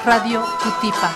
Radio Cutipa.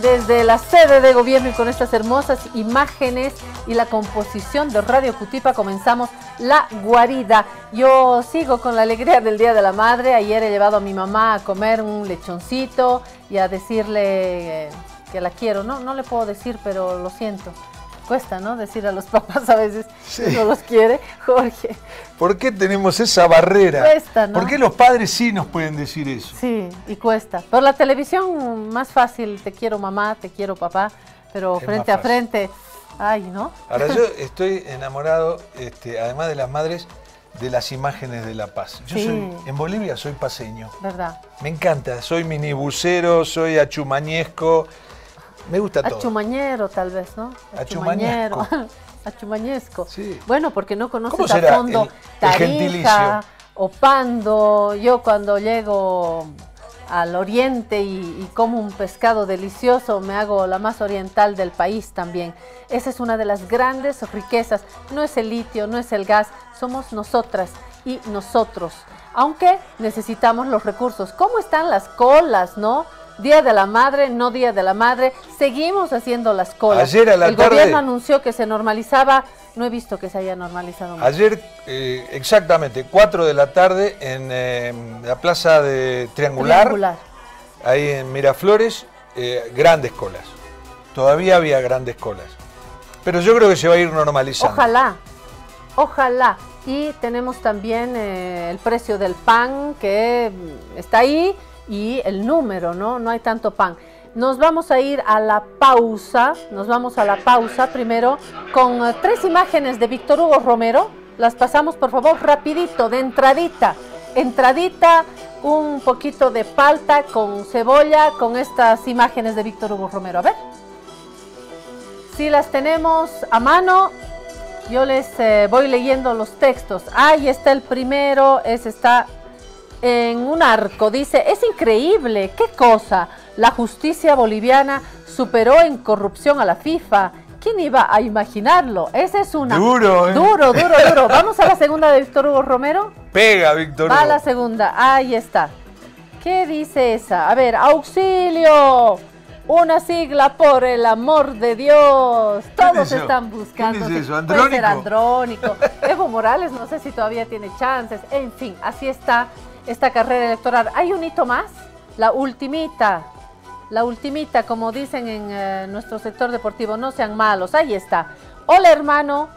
Desde la sede de gobierno y con estas hermosas imágenes y la composición de Radio Cutipa comenzamos la guarida. Yo sigo con la alegría del Día de la Madre. Ayer he llevado a mi mamá a comer un lechoncito y a decirle que la quiero. No le puedo decir, pero lo siento. Cuesta, ¿no? Decir a los papás a veces que no los quiere, Jorge. ¿Por qué tenemos esa barrera? Cuesta, ¿no? ¿Por qué los padres sí nos pueden decir eso? Sí, y cuesta. Por la televisión, más fácil, te quiero mamá, te quiero papá, pero es frente a frente, ay, ¿no? Ahora, yo estoy enamorado, además de las madres, de las imágenes de La Paz. Yo en Bolivia soy paseño. ¿Verdad? Me encanta, soy minibusero, soy achumañesco. Me gusta todo. Achumañero, tal vez, ¿no? Achumañesco. Achumañesco. Sí. Bueno, porque no conoces ¿Cómo será a fondo Tarija o Pando. Yo cuando llego al oriente y como un pescado delicioso, me hago la más oriental del país también. Esa es una de las grandes riquezas. No es el litio, no es el gas, somos nosotras y nosotros. Aunque necesitamos los recursos. ¿Cómo están las colas, no? Día de la Madre, no Día de la Madre, seguimos haciendo las colas. Ayer a la tarde, el gobierno anunció que se normalizaba, no he visto que se haya normalizado más. Ayer, exactamente, 4 de la tarde, en la plaza de Triangular, ahí en Miraflores, grandes colas. Todavía había grandes colas. Pero yo creo que se va a ir normalizando. Ojalá, ojalá. Y tenemos también el precio del pan que está ahí. Y el número, ¿no? No hay tanto pan. Nos vamos a ir a la pausa, primero con 3 imágenes de Víctor Hugo Romero. Las pasamos, por favor, rapidito, de entradita. Entradita, un poquito de palta con cebolla, con estas imágenes de Víctor Hugo Romero. A ver. Si las tenemos a mano, yo les voy leyendo los textos. Ahí está el primero, ese está en un arco, dice, es increíble, ¿qué cosa? La justicia boliviana superó en corrupción a la FIFA. ¿Quién iba a imaginarlo? Esa es una... Duro, ¿eh? Duro. ¿Vamos a la segunda de Víctor Hugo Romero? Pega, Víctor Hugo. Va a la segunda, ahí está. ¿Qué dice esa? A ver, auxilio. Una sigla, por el amor de Dios. Todos están buscando. ¿Quién es eso? Puede ser Andrónico. Evo Morales, no sé si todavía tiene chances. En fin, así está esta carrera electoral. ¿Hay un hito más? La ultimita, como dicen en nuestro sector deportivo, no sean malos. Ahí está. Hola, hermano.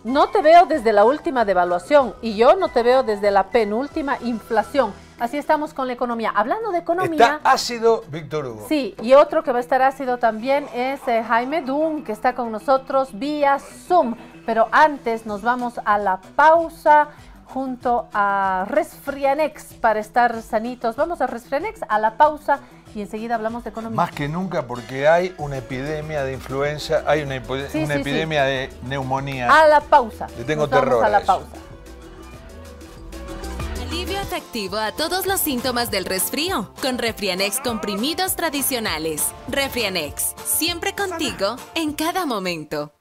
No te veo desde la última devaluación y yo no te veo desde la penúltima inflación. Así estamos con la economía. Hablando de economía... Está ácido Víctor Hugo. Sí, y otro que va a estar ácido también es Jaime Dum, que está con nosotros vía Zoom. Pero antes nos vamos a la pausa junto a Resfrianex para estar sanitos. Vamos a Resfrianex, a la pausa y enseguida hablamos de economía. Más que nunca porque hay una epidemia de influenza, hay una epidemia de neumonía. A la pausa. Le tengo terror a la eso. Pausa. Alivio efectivo a todos los síntomas del resfrío con Refrianex comprimidos tradicionales. Refrianex, siempre contigo en cada momento.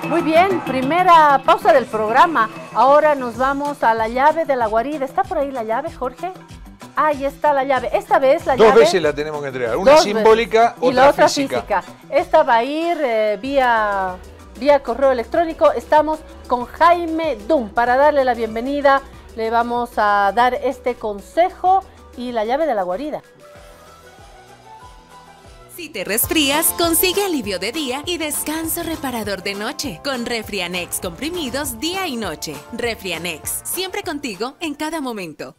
Muy bien, primera pausa del programa. Ahora nos vamos a la llave de la guarida. ¿Está por ahí la llave, Jorge? Ahí está la llave. Esta vez la llave... Dos veces la tenemos que entregar. Una simbólica, y la otra física. Esta va a ir vía correo electrónico. Estamos con Jaime Dum. Para darle la bienvenida, le vamos a dar este consejo y la llave de la guarida. Si te resfrías, consigue alivio de día y descanso reparador de noche con Refrianex comprimidos día y noche. Refrianex, siempre contigo en cada momento.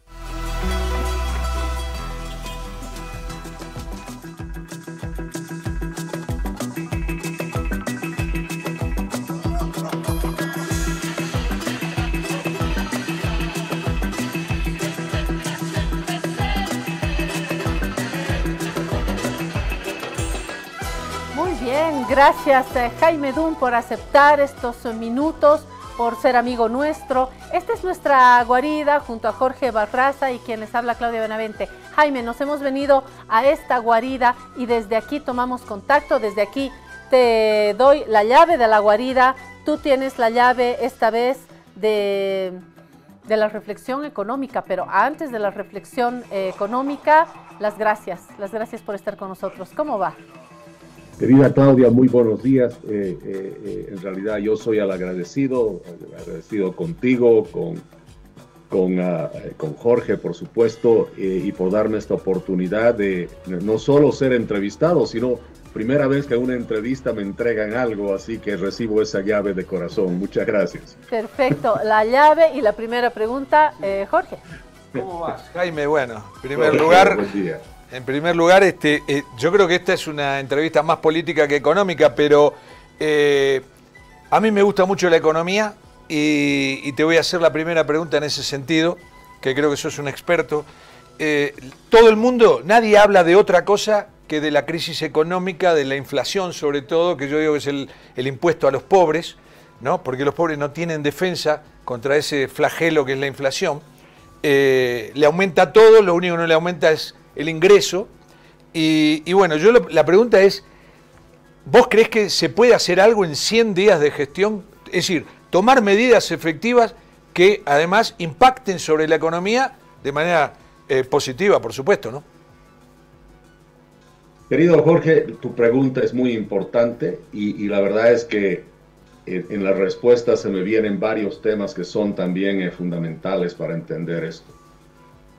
Gracias Jaime Dum por aceptar estos minutos, por ser amigo nuestro. Esta es nuestra guarida junto a Jorge Barraza y quien les habla, Claudia Benavente. Jaime, nos hemos venido a esta guarida y desde aquí tomamos contacto, desde aquí te doy la llave de la guarida. Tú tienes la llave esta vez de la reflexión económica, pero antes de la reflexión económica, las gracias por estar con nosotros. ¿Cómo va? Querida Claudia, muy buenos días. En realidad yo soy el agradecido contigo, con Jorge, por supuesto, y por darme esta oportunidad de no solo ser entrevistado, sino primera vez que en una entrevista me entregan algo, así que recibo esa llave de corazón. Muchas gracias. Perfecto. La llave y la primera pregunta, Jorge. ¿Cómo vas, Jaime? Bueno, en primer lugar... Buen día. En primer lugar, yo creo que esta es una entrevista más política que económica, pero a mí me gusta mucho la economía y te voy a hacer la primera pregunta en ese sentido, que creo que sos un experto. Todo el mundo, nadie habla de otra cosa que de la crisis económica, de la inflación sobre todo, que yo digo que es el impuesto a los pobres, ¿no? Porque los pobres no tienen defensa contra ese flagelo que es la inflación. Le aumenta todo, lo único que no le aumenta es el ingreso, y bueno, la pregunta es, ¿vos creés que se puede hacer algo en 100 días de gestión? Es decir, tomar medidas efectivas que además impacten sobre la economía de manera positiva, por supuesto, ¿no? Querido Jorge, tu pregunta es muy importante y la verdad es que en la respuesta se me vienen varios temas que son también fundamentales para entender esto.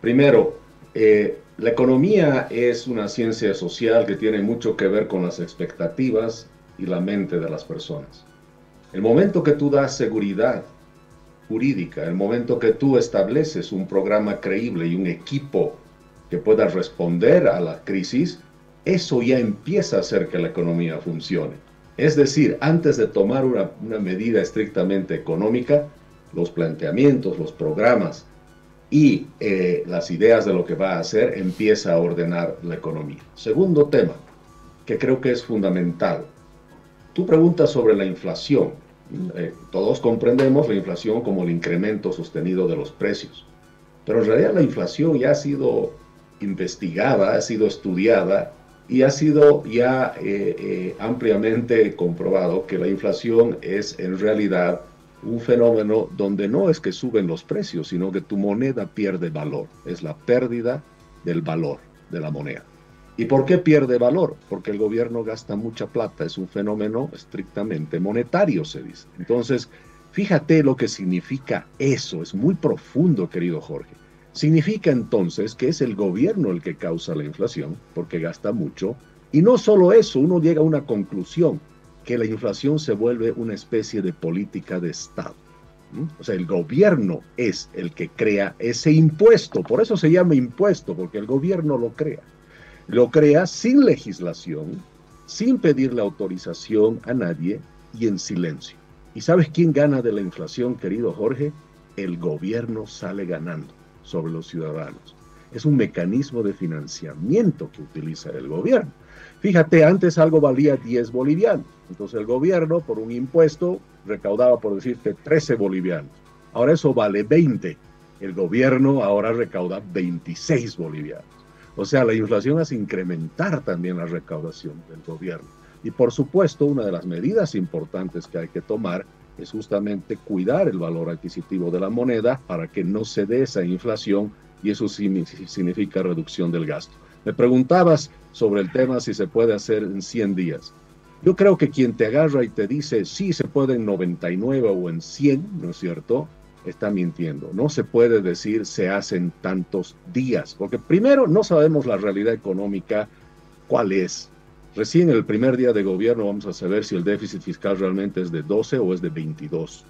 Primero, la economía es una ciencia social que tiene mucho que ver con las expectativas y la mente de las personas. El momento que tú das seguridad jurídica, el momento que tú estableces un programa creíble y un equipo que pueda responder a la crisis, eso ya empieza a hacer que la economía funcione. Es decir, antes de tomar una medida estrictamente económica, los planteamientos, los programas, y las ideas de lo que va a hacer, empieza a ordenar la economía. Segundo tema, que creo que es fundamental. Tú preguntas sobre la inflación. Todos comprendemos la inflación como el incremento sostenido de los precios. Pero en realidad la inflación ya ha sido investigada, ha sido estudiada y ha sido ya ampliamente comprobado que la inflación es en realidad un fenómeno donde no es que suben los precios, sino que tu moneda pierde valor. Es la pérdida del valor de la moneda. ¿Y por qué pierde valor? Porque el gobierno gasta mucha plata. Es un fenómeno estrictamente monetario, se dice. Entonces, fíjate lo que significa eso. Es muy profundo, querido Jorge. Significa entonces que es el gobierno el que causa la inflación, porque gasta mucho. Y no solo eso, uno llega a una conclusión, que la inflación se vuelve una especie de política de Estado. O sea, el gobierno es el que crea ese impuesto. Por eso se llama impuesto, porque el gobierno lo crea. Lo crea sin legislación, sin pedirle autorización a nadie y en silencio. ¿Y sabes quién gana de la inflación, querido Jorge? El gobierno sale ganando sobre los ciudadanos. Es un mecanismo de financiamiento que utiliza el gobierno. Fíjate, antes algo valía 10 bolivianos. Entonces el gobierno, por un impuesto, recaudaba, por decirte, 13 bolivianos. Ahora eso vale 20. el gobierno ahora recauda 26 bolivianos. O sea, la inflación hace incrementar también la recaudación del gobierno. Y por supuesto, una de las medidas importantes que hay que tomar es justamente cuidar el valor adquisitivo de la moneda para que no se dé esa inflación, y eso significa reducción del gasto. Me preguntabas sobre el tema si se puede hacer en 100 días. Yo creo que quien te agarra y te dice sí se puede en 99 o en 100, ¿no es cierto?, está mintiendo. No se puede decir se hacen tantos días, porque primero no sabemos la realidad económica cuál es. Recién el primer día de gobierno vamos a saber si el déficit fiscal realmente es de 12 o es de 22.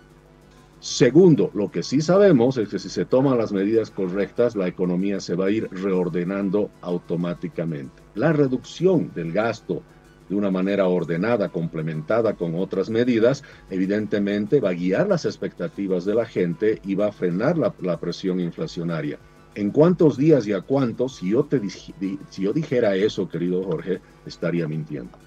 Segundo, lo que sí sabemos es que si se toman las medidas correctas, la economía se va a ir reordenando automáticamente. La reducción del gasto de una manera ordenada, complementada con otras medidas, evidentemente va a guiar las expectativas de la gente y va a frenar la presión inflacionaria. ¿En cuántos días y a cuántos? Si yo dijera eso, querido Jorge, estaría mintiendo.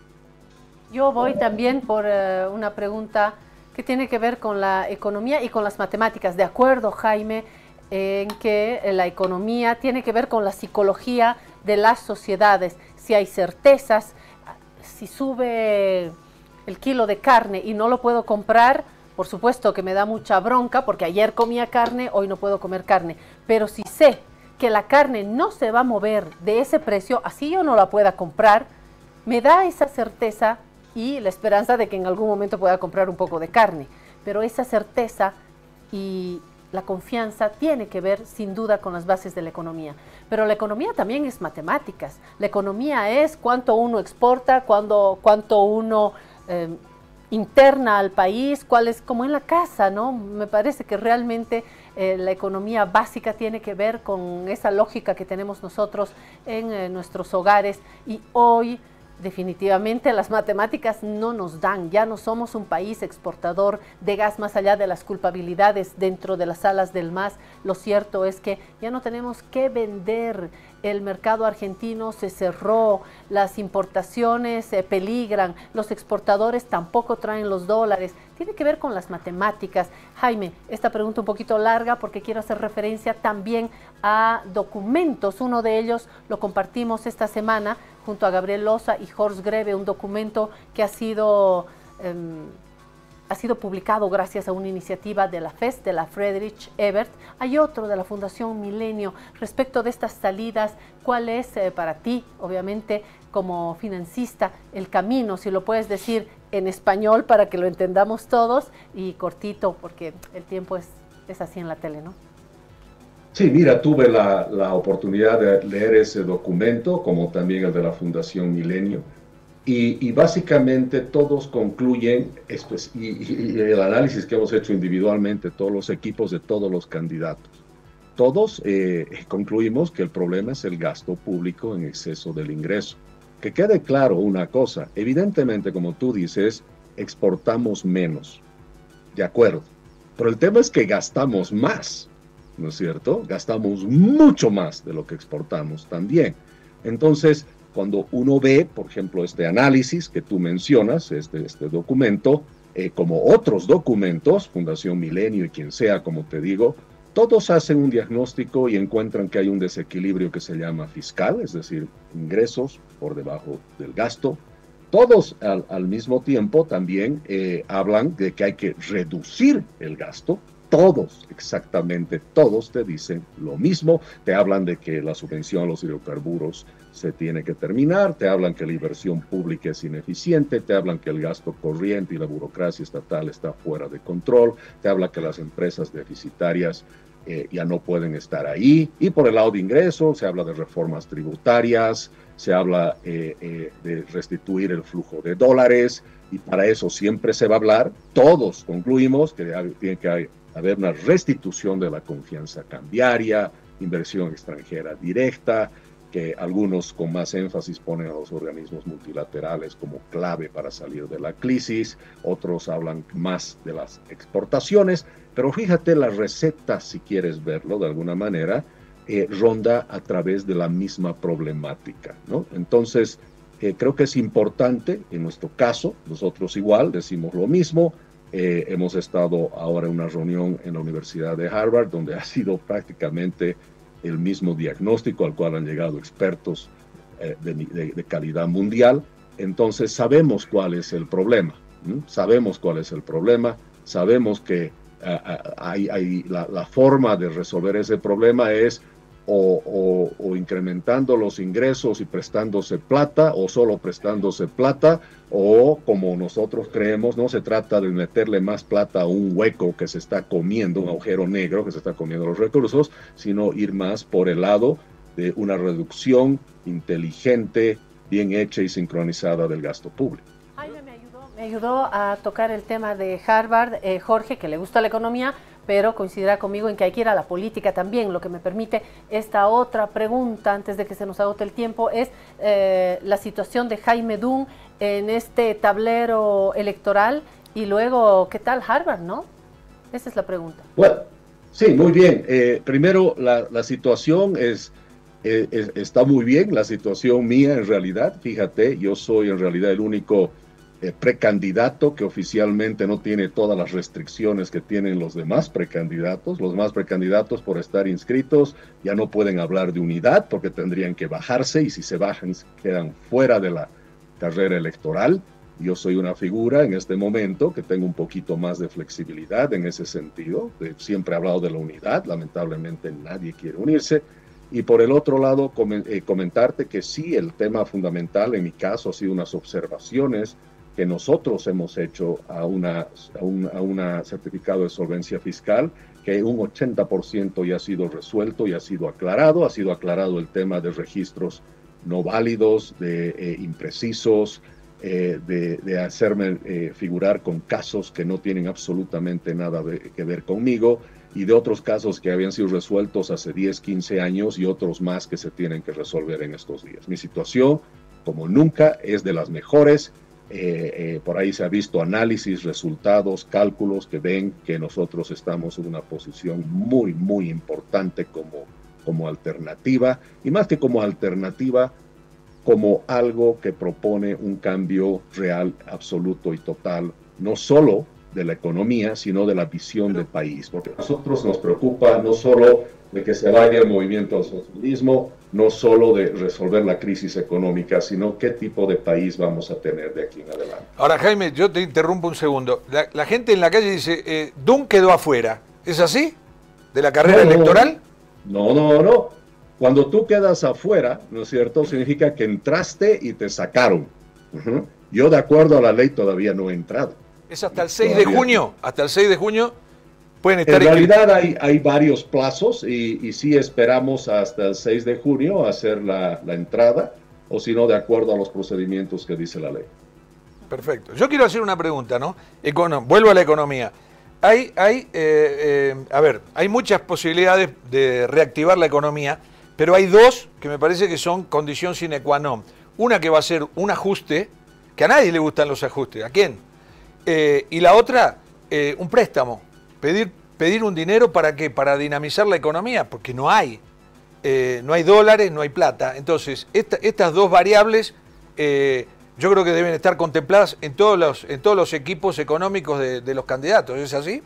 Yo voy también por una pregunta que tiene que ver con la economía y con las matemáticas. De acuerdo, Jaime, en que la economía tiene que ver con la psicología de las sociedades. Si hay certezas, si sube el kilo de carne y no lo puedo comprar, por supuesto que me da mucha bronca porque ayer comía carne, hoy no puedo comer carne. Pero si sé que la carne no se va a mover de ese precio, así yo no la pueda comprar, me da esa certeza y la esperanza de que en algún momento pueda comprar un poco de carne. Pero esa certeza y la confianza tiene que ver sin duda con las bases de la economía. Pero la economía también es matemáticas. La economía es cuánto uno exporta, cuánto uno interna al país, cuál es, como en la casa, ¿no? Me parece que realmente la economía básica tiene que ver con esa lógica que tenemos nosotros en nuestros hogares, y hoy definitivamente las matemáticas no nos dan. Ya no somos un país exportador de gas más allá de las culpabilidades dentro de las salas del MAS. Lo cierto es que ya no tenemos que vender. El mercado argentino se cerró, las importaciones peligran, los exportadores tampoco traen los dólares. Tiene que ver con las matemáticas. Jaime, esta pregunta un poquito larga porque quiero hacer referencia también a documentos. Uno de ellos lo compartimos esta semana junto a Gabriel Loza y Horst Greve, un documento que ha sido publicado gracias a una iniciativa de la FES, de la Friedrich Ebert. Hay otro de la Fundación Milenio respecto de estas salidas. ¿Cuál es para ti, obviamente, como financista, el camino? Si lo puedes decir en español para que lo entendamos todos, y cortito porque el tiempo es así en la tele, ¿no? Sí, mira, tuve la oportunidad de leer ese documento, como también el de la Fundación Milenio, y básicamente todos concluyen, y el análisis que hemos hecho individualmente, todos los equipos de todos los candidatos, todos concluimos que el problema es el gasto público en exceso del ingreso. Que quede claro una cosa, evidentemente, como tú dices, exportamos menos, de acuerdo, pero el tema es que gastamos más, ¿no es cierto? Gastamos mucho más de lo que exportamos también. Entonces, cuando uno ve, por ejemplo, este análisis que tú mencionas, este documento, como otros documentos, Fundación Milenio y quien sea, como te digo, todos hacen un diagnóstico y encuentran que hay un desequilibrio que se llama fiscal, es decir, ingresos por debajo del gasto. Todos al mismo tiempo también hablan de que hay que reducir el gasto. Todos, exactamente todos te dicen lo mismo, te hablan de que la subvención a los hidrocarburos se tiene que terminar, te hablan que la inversión pública es ineficiente, te hablan que el gasto corriente y la burocracia estatal está fuera de control, te habla que las empresas deficitarias ya no pueden estar ahí, y por el lado de ingresos se habla de reformas tributarias, se habla de restituir el flujo de dólares, y para eso siempre se va a hablar, todos concluimos que tiene que haber una restitución de la confianza cambiaria, inversión extranjera directa, que algunos con más énfasis ponen a los organismos multilaterales como clave para salir de la crisis, otros hablan más de las exportaciones, pero fíjate, la receta, si quieres verlo de alguna manera, ronda a través de la misma problemática, ¿no? Entonces, creo que es importante, en nuestro caso, nosotros igual decimos lo mismo, Hemos estado ahora en una reunión en la Universidad de Harvard, donde ha sido prácticamente el mismo diagnóstico al cual han llegado expertos de calidad mundial. Entonces sabemos cuál es el problema, sabemos cuál es el problema, sabemos que la forma de resolver ese problema es o incrementando los ingresos y prestándose plata, o solo prestándose plata, o como nosotros creemos, no se trata de meterle más plata a un hueco que se está comiendo, un agujero negro que se está comiendo los recursos, sino ir más por el lado de una reducción inteligente, bien hecha y sincronizada del gasto público. Jaime me ayudó a tocar el tema de Harvard, Jorge, que le gusta la economía, pero coincidirá conmigo en que hay que ir a la política también. Lo que me permite esta otra pregunta, antes de que se nos agote el tiempo, es la situación de Jaime Dunn en este tablero electoral, y luego, ¿qué tal Harvard, no? Esa es la pregunta. Bueno, sí, muy bien. Primero, la situación está muy bien, la situación mía en realidad. Fíjate, yo soy en realidad el único precandidato que oficialmente no tiene todas las restricciones que tienen los demás precandidatos. Los demás precandidatos, por estar inscritos, ya no pueden hablar de unidad porque tendrían que bajarse, y si se bajan quedan fuera de la carrera electoral. Yo soy una figura en este momento que tengo un poquito más de flexibilidad en ese sentido. Siempre he hablado de la unidad, lamentablemente nadie quiere unirse. Y por el otro lado, comentarte que sí, el tema fundamental en mi caso ha sido unas observaciones que nosotros hemos hecho a una certificado de solvencia fiscal, que un 80% ya ha sido resuelto y ha sido aclarado el tema de registros no válidos, de imprecisos, de hacerme figurar con casos que no tienen absolutamente nada que ver conmigo, y de otros casos que habían sido resueltos hace 10, 15 años y otros más que se tienen que resolver en estos días. Mi situación, como nunca, es de las mejores. Por ahí se ha visto análisis, resultados, cálculos que ven que nosotros estamos en una posición muy, muy importante como alternativa, y más que como alternativa, como algo que propone un cambio real, absoluto y total, no solo de la economía, sino de la visión del país, porque a nosotros nos preocupa no solo de que se vaya el movimiento al socialismo, no solo de resolver la crisis económica, sino qué tipo de país vamos a tener de aquí en adelante. Ahora, Jaime, yo te interrumpo un segundo. La gente en la calle dice, Dunn quedó afuera. ¿Es así? ¿De la carrera electoral? No. Cuando tú quedas afuera, ¿no es cierto?, significa que entraste y te sacaron. Yo, de acuerdo a la ley, todavía no he entrado. ¿Es hasta el 6 de junio? Hasta el 6 de junio pueden estar... En realidad hay varios plazos, y sí esperamos hasta el 6 de junio hacer la entrada, o si no, de acuerdo a los procedimientos que dice la ley. Perfecto. Yo quiero hacer una pregunta, ¿no? Vuelvo a la economía. Hay muchas posibilidades de reactivar la economía, pero hay dos que me parece que son condición sine qua non. Una que va a ser un ajuste, que a nadie le gustan los ajustes. ¿A quién? Y la otra, un préstamo. Pedir un dinero, ¿para qué? Para dinamizar la economía, porque no hay dólares, no hay plata. Entonces, estas dos variables yo creo que deben estar contempladas en todos los equipos económicos de los candidatos. ¿Es así?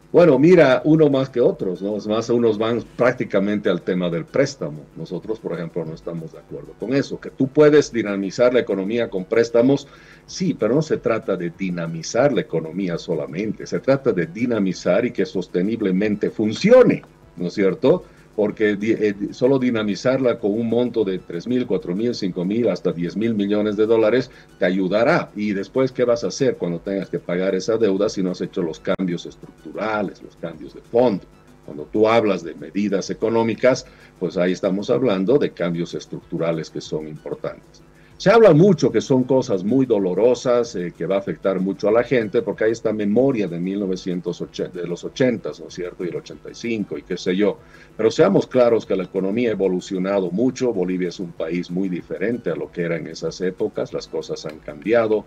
Bueno, mira, uno más que otros, ¿no? Es más, unos van prácticamente al tema del préstamo. Nosotros, por ejemplo, no estamos de acuerdo con eso. Que tú puedes dinamizar la economía con préstamos, sí, pero no se trata de dinamizar la economía solamente. Se trata de dinamizar y que sosteniblemente funcione, ¿no es cierto? Porque solo dinamizarla con un monto de 3.000, 4.000, 5.000, hasta 10.000 millones de dólares te ayudará. Y después, ¿qué vas a hacer cuando tengas que pagar esa deuda si no has hecho los cambios estructurales, los cambios de fondo? Cuando tú hablas de medidas económicas, pues ahí estamos hablando de cambios estructurales que son importantes. Se habla mucho que son cosas muy dolorosas, que va a afectar mucho a la gente, porque hay esta memoria de 1980, de los 80, ¿no es cierto? Y el 85 y qué sé yo. Pero seamos claros que la economía ha evolucionado mucho. Bolivia es un país muy diferente a lo que era en esas épocas. Las cosas han cambiado.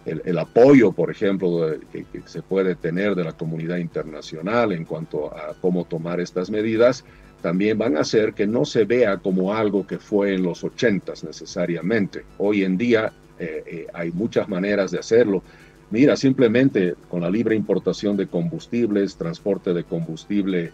El apoyo, por ejemplo, que se puede tener de la comunidad internacional en cuanto a cómo tomar estas medidas, también van a hacer que no se vea como algo que fue en los 80s necesariamente. Hoy en día hay muchas maneras de hacerlo. Mira, simplemente con la libre importación de combustibles, transporte de combustible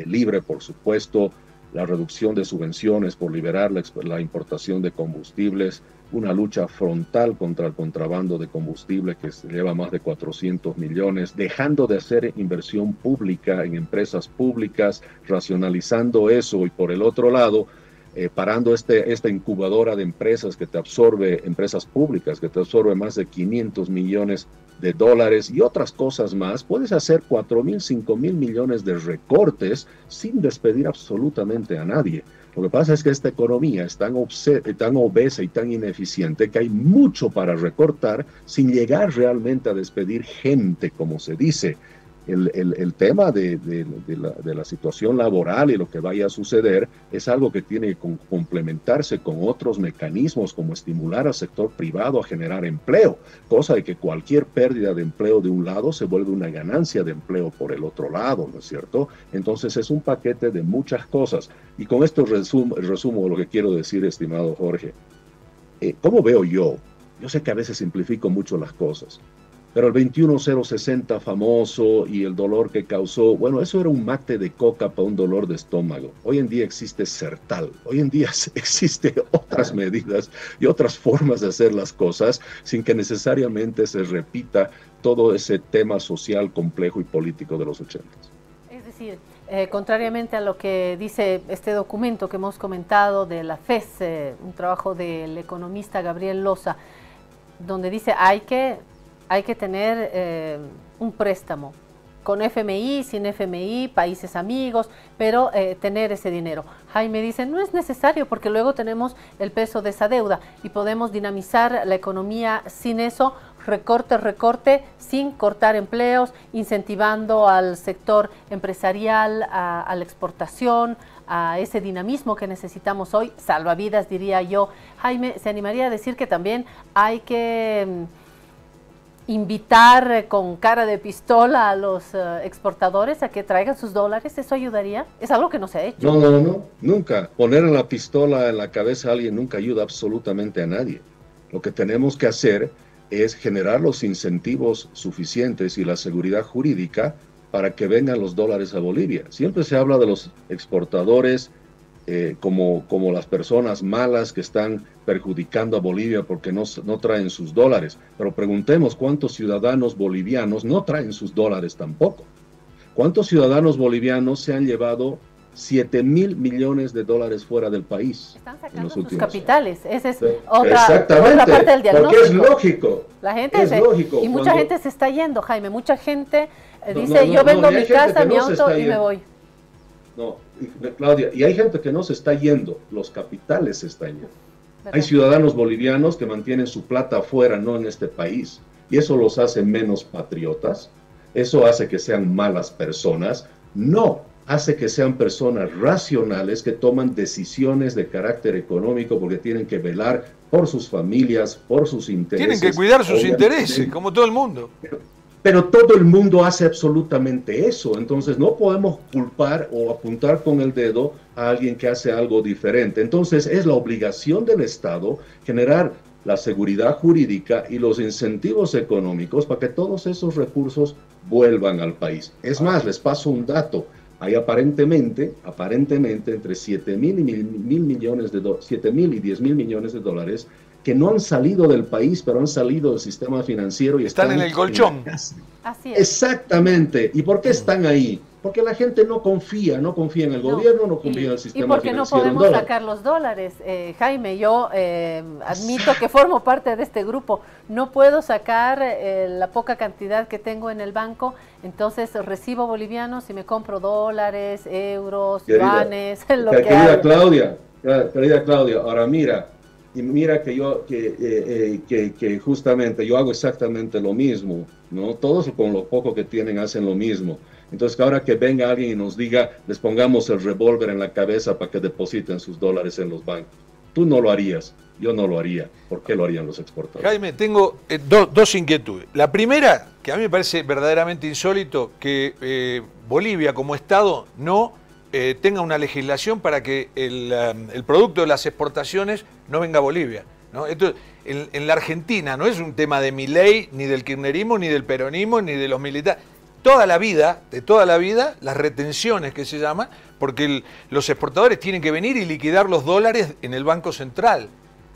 libre, por supuesto, la reducción de subvenciones por liberar la importación de combustibles, una lucha frontal contra el contrabando de combustible que se lleva más de 400 millones, dejando de hacer inversión pública en empresas públicas, racionalizando eso, y por el otro lado, parando esta incubadora de empresas que te absorbe, empresas públicas, que te absorbe más de 500 millones de dólares y otras cosas más. Puedes hacer 4.000, 5.000 millones de recortes sin despedir absolutamente a nadie. Lo que pasa es que esta economía es tan obesa y tan ineficiente que hay mucho para recortar sin llegar realmente a despedir gente, como se dice. El tema de la situación laboral y lo que vaya a suceder es algo que tiene que complementarse con otros mecanismos, como estimular al sector privado a generar empleo, cosa de que cualquier pérdida de empleo de un lado se vuelve una ganancia de empleo por el otro lado, ¿no es cierto? Entonces es un paquete de muchas cosas. Y con esto resumo lo que quiero decir, estimado Jorge. ¿Cómo veo yo? Yo sé que a veces simplifico mucho las cosas. Pero el 21060 famoso y el dolor que causó, bueno, eso era un mate de coca para un dolor de estómago. Hoy en día existe Sertal, hoy en día existen otras medidas y otras formas de hacer las cosas sin que necesariamente se repita todo ese tema social complejo y político de los 80. Es decir, contrariamente a lo que dice este documento que hemos comentado de la FES, un trabajo del economista Gabriel Loza, donde dice hay que tener un préstamo, con FMI, sin FMI, países amigos, pero tener ese dinero. Jaime dice, no es necesario porque luego tenemos el peso de esa deuda y podemos dinamizar la economía sin eso, recorte, sin cortar empleos, incentivando al sector empresarial, a la exportación, a ese dinamismo que necesitamos hoy, salvavidas diría yo. Jaime, ¿se animaría a decir que también hay que invitar con cara de pistola a los exportadores a que traigan sus dólares? ¿Eso ayudaría? Es algo que no se ha hecho. No, nunca. Poner la pistola en la cabeza a alguien nunca ayuda absolutamente a nadie. Lo que tenemos que hacer es generar los incentivos suficientes y la seguridad jurídica para que vengan los dólares a Bolivia. Siempre se habla de los exportadores como las personas malas que están perjudicando a Bolivia porque no traen sus dólares. Pero preguntemos cuántos ciudadanos bolivianos no traen sus dólares tampoco. ¿Cuántos ciudadanos bolivianos se han llevado 7.000 millones de dólares fuera del país? Están sacando sus capitales. Esa es otra parte del diagnóstico. Porque es lógico. La gente y mucha gente se está yendo, Jaime. Mucha gente dice, yo vendo mi casa, mi auto y me voy. No, Claudia, y hay gente que no se está yendo, los capitales se están yendo. Hay ciudadanos bolivianos que mantienen su plata afuera, no en este país, y eso los hace menos patriotas, eso hace que sean malas personas, no, hace que sean personas racionales que toman decisiones de carácter económico porque tienen que velar por sus familias, por sus intereses. Tienen que cuidar sus intereses, como todo el mundo. Pero todo el mundo hace absolutamente eso, entonces no podemos culpar o apuntar con el dedo a alguien que hace algo diferente. Entonces es la obligación del Estado generar la seguridad jurídica y los incentivos económicos para que todos esos recursos vuelvan al país. Es más, les paso un dato. Hay aparentemente entre 7.000 y 10.000 millones de dólares que no han salido del país, pero han salido del sistema financiero y están en el colchón. Así es. Exactamente. ¿Y por qué están ahí? Porque la gente no confía en el gobierno, no confía en el sistema financiero. Y porque no podemos sacar los dólares. Jaime, yo admito que formo parte de este grupo. No puedo sacar la poca cantidad que tengo en el banco, entonces recibo bolivianos y me compro dólares, euros, yuanes, lo que querida Claudia, ahora mira que justamente yo hago exactamente lo mismo, ¿no? Todos con lo poco que tienen hacen lo mismo. Entonces ahora que venga alguien y nos diga, les pongamos el revólver en la cabeza para que depositen sus dólares en los bancos. Tú no lo harías, yo no lo haría. ¿Por qué lo harían los exportadores? Jaime, tengo dos inquietudes. La primera, que a mí me parece verdaderamente insólito, que Bolivia como Estado no tenga una legislación para que el producto de las exportaciones no venga a Bolivia. ¿no? Esto, en la Argentina no es un tema de Milei, ni del kirchnerismo, ni del peronismo, ni de los militares. De toda la vida, las retenciones que se llaman, porque los exportadores tienen que venir y liquidar los dólares en el Banco Central.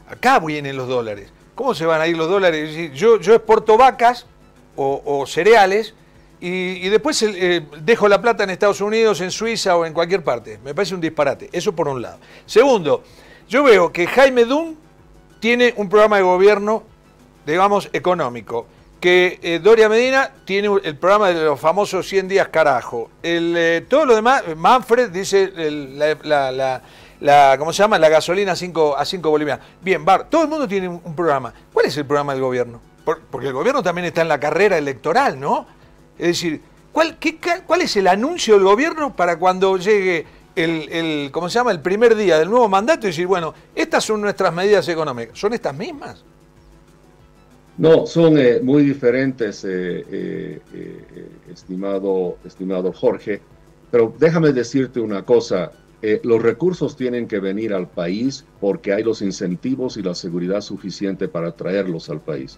Acá vienen los dólares. ¿Cómo se van a ir los dólares? Yo exporto vacas o cereales y después dejo la plata en Estados Unidos, en Suiza o en cualquier parte. Me parece un disparate. Eso por un lado. Segundo, yo veo que Jaime Dunn tiene un programa de gobierno, digamos, económico. Que Doria Medina tiene el programa de los famosos 100 días carajo. Todo lo demás, Manfred dice ¿cómo se llama? La gasolina a 5 bolivianos. Bien, todo el mundo tiene un programa. ¿Cuál es el programa del gobierno? Porque el gobierno también está en la carrera electoral, ¿no? Es decir, ¿cuál es el anuncio del gobierno para cuando llegue ¿cómo se llama? El primer día del nuevo mandato y decir, bueno, estas son nuestras medidas económicas? ¿Son estas mismas? No, son muy diferentes, estimado Jorge, pero déjame decirte una cosa, los recursos tienen que venir al país porque hay los incentivos y la seguridad suficiente para traerlos al país.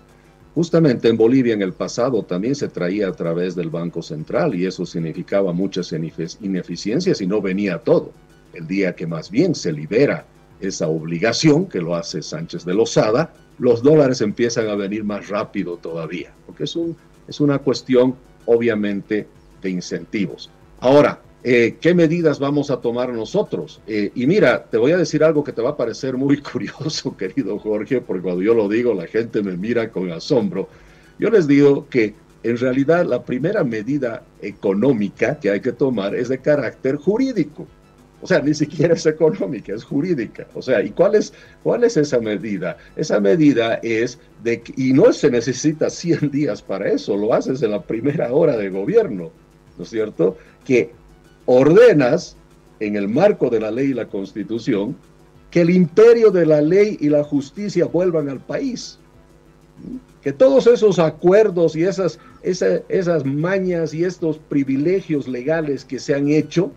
Justamente en Bolivia en el pasado también se traía a través del Banco Central y eso significaba muchas ineficiencias y no venía todo. El día que más bien se libera esa obligación, que lo hace Sánchez de Lozada, los dólares empiezan a venir más rápido todavía, porque es una cuestión obviamente de incentivos. Ahora, ¿qué medidas vamos a tomar nosotros? Y mira, te voy a decir algo que te va a parecer muy curioso, querido Jorge, porque cuando yo lo digo la gente me mira con asombro. Yo les digo que en realidad la primera medida económica que hay que tomar es de carácter jurídico. O sea, ni siquiera es económica, es jurídica. O sea, ¿y cuál es esa medida? Esa medida es de que, y no se necesita 100 días para eso, lo haces en la primera hora de gobierno, ¿no es cierto? Que ordenas, en el marco de la ley y la Constitución, que el imperio de la ley y la justicia vuelvan al país. Que todos esos acuerdos y esas mañas y estos privilegios legales que se han hecho,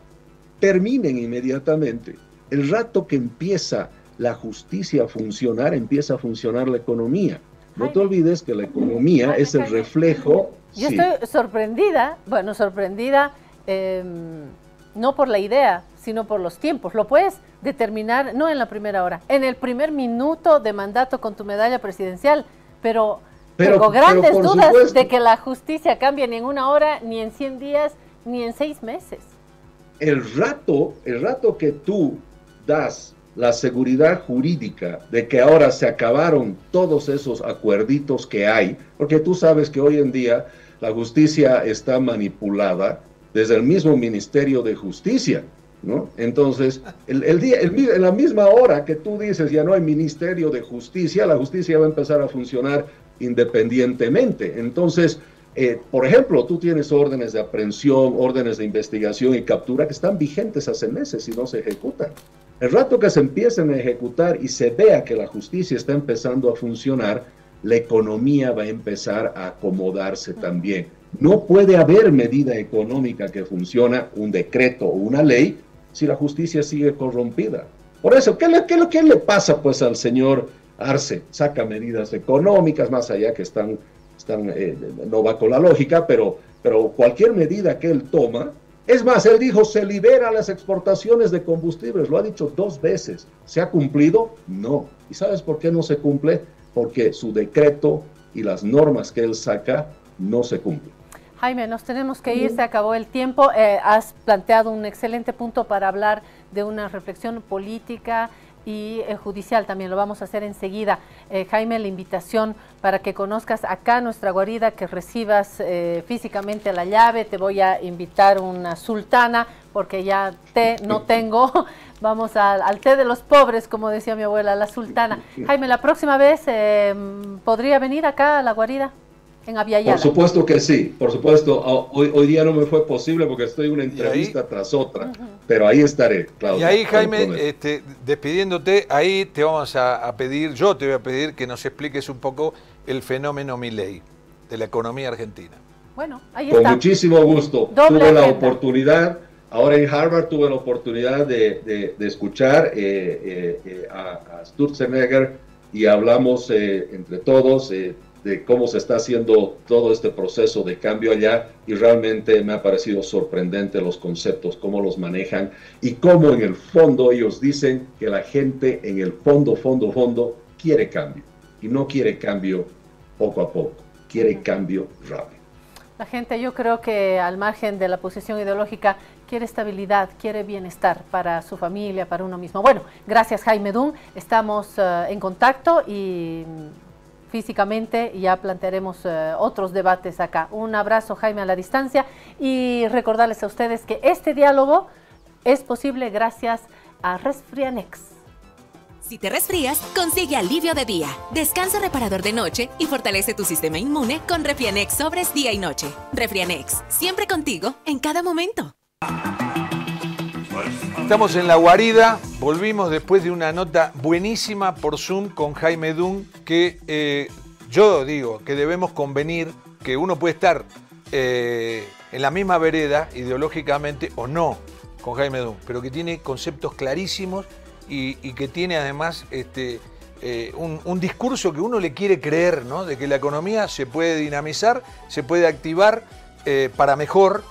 terminen inmediatamente. El rato que empieza la justicia a funcionar, empieza a funcionar la economía. No te olvides que la economía es el reflejo... Yo estoy sorprendida, no por la idea, sino por los tiempos. Lo puedes determinar, no en la primera hora, en el primer minuto de mandato con tu medalla presidencial, pero tengo grandes dudas de que la justicia cambie ni en una hora, ni en 100 días, ni en 6 meses. El rato que tú das la seguridad jurídica de que ahora se acabaron todos esos acuerditos que hay, porque tú sabes que hoy en día la justicia está manipulada desde el mismo Ministerio de Justicia, ¿no? Entonces, en la misma hora que tú dices ya no hay Ministerio de Justicia, la justicia va a empezar a funcionar independientemente. Entonces, por ejemplo, tú tienes órdenes de aprehensión, órdenes de investigación y captura que están vigentes hace meses y no se ejecutan. El rato que se empiecen a ejecutar y se vea que la justicia está empezando a funcionar, la economía va a empezar a acomodarse también. No puede haber medida económica que funcione, un decreto o una ley, si la justicia sigue corrompida. Por eso, ¿qué le pasa pues al señor Arce? Saca medidas económicas, más allá que no va con la lógica, pero cualquier medida que él toma, es más, él dijo, se libera las exportaciones de combustibles, lo ha dicho 2 veces. ¿Se ha cumplido? No. ¿Y sabes por qué no se cumple? Porque su decreto y las normas que él saca no se cumplen. Jaime, nos tenemos que ir, se acabó el tiempo. Has planteado un excelente punto para hablar de una reflexión política y judicial, también lo vamos a hacer enseguida. Jaime, la invitación para que conozcas acá nuestra guarida, que recibas físicamente la llave. Te voy a invitar una sultana, porque ya té no tengo. Vamos al té de los pobres, como decía mi abuela, la sultana. Jaime, la próxima vez ¿podría venir acá a la guarida? En Aviala. Por supuesto que sí, por supuesto. Hoy día no me fue posible porque estoy en una entrevista tras otra, pero ahí estaré, Claudio. Y ahí, Jaime, despidiéndote, ahí te vamos a pedir, yo te voy a pedir que nos expliques un poco el fenómeno Milei de la economía argentina. Bueno, ahí está. Con muchísimo gusto. Tuve la oportunidad, ahora en Harvard tuve la oportunidad de escuchar a Sturzenegger y hablamos entre todos de cómo se está haciendo todo este proceso de cambio allá, y realmente me ha parecido sorprendente los conceptos, cómo los manejan y cómo en el fondo ellos dicen que la gente en el fondo quiere cambio, y no quiere cambio poco a poco, quiere cambio rápido. La gente, yo creo que al margen de la posición ideológica, quiere estabilidad, quiere bienestar para su familia, para uno mismo. Bueno, gracias Jaime Dun, estamos en contacto y físicamente ya plantearemos otros debates acá. Un abrazo, Jaime, a la distancia, y recordarles a ustedes que este diálogo es posible gracias a Resfrianex. Si te resfrías, consigue alivio de día, descanso reparador de noche y fortalece tu sistema inmune con Refrianex sobres día y noche. Refrianex, siempre contigo, en cada momento. Estamos en La Guarida, volvimos después de una nota buenísima por Zoom con Jaime Dun, que yo digo que debemos convenir que uno puede estar en la misma vereda ideológicamente o no con Jaime Dun, pero que tiene conceptos clarísimos y que tiene además un discurso que uno le quiere creer, ¿no? De que la economía se puede dinamizar, se puede activar para mejor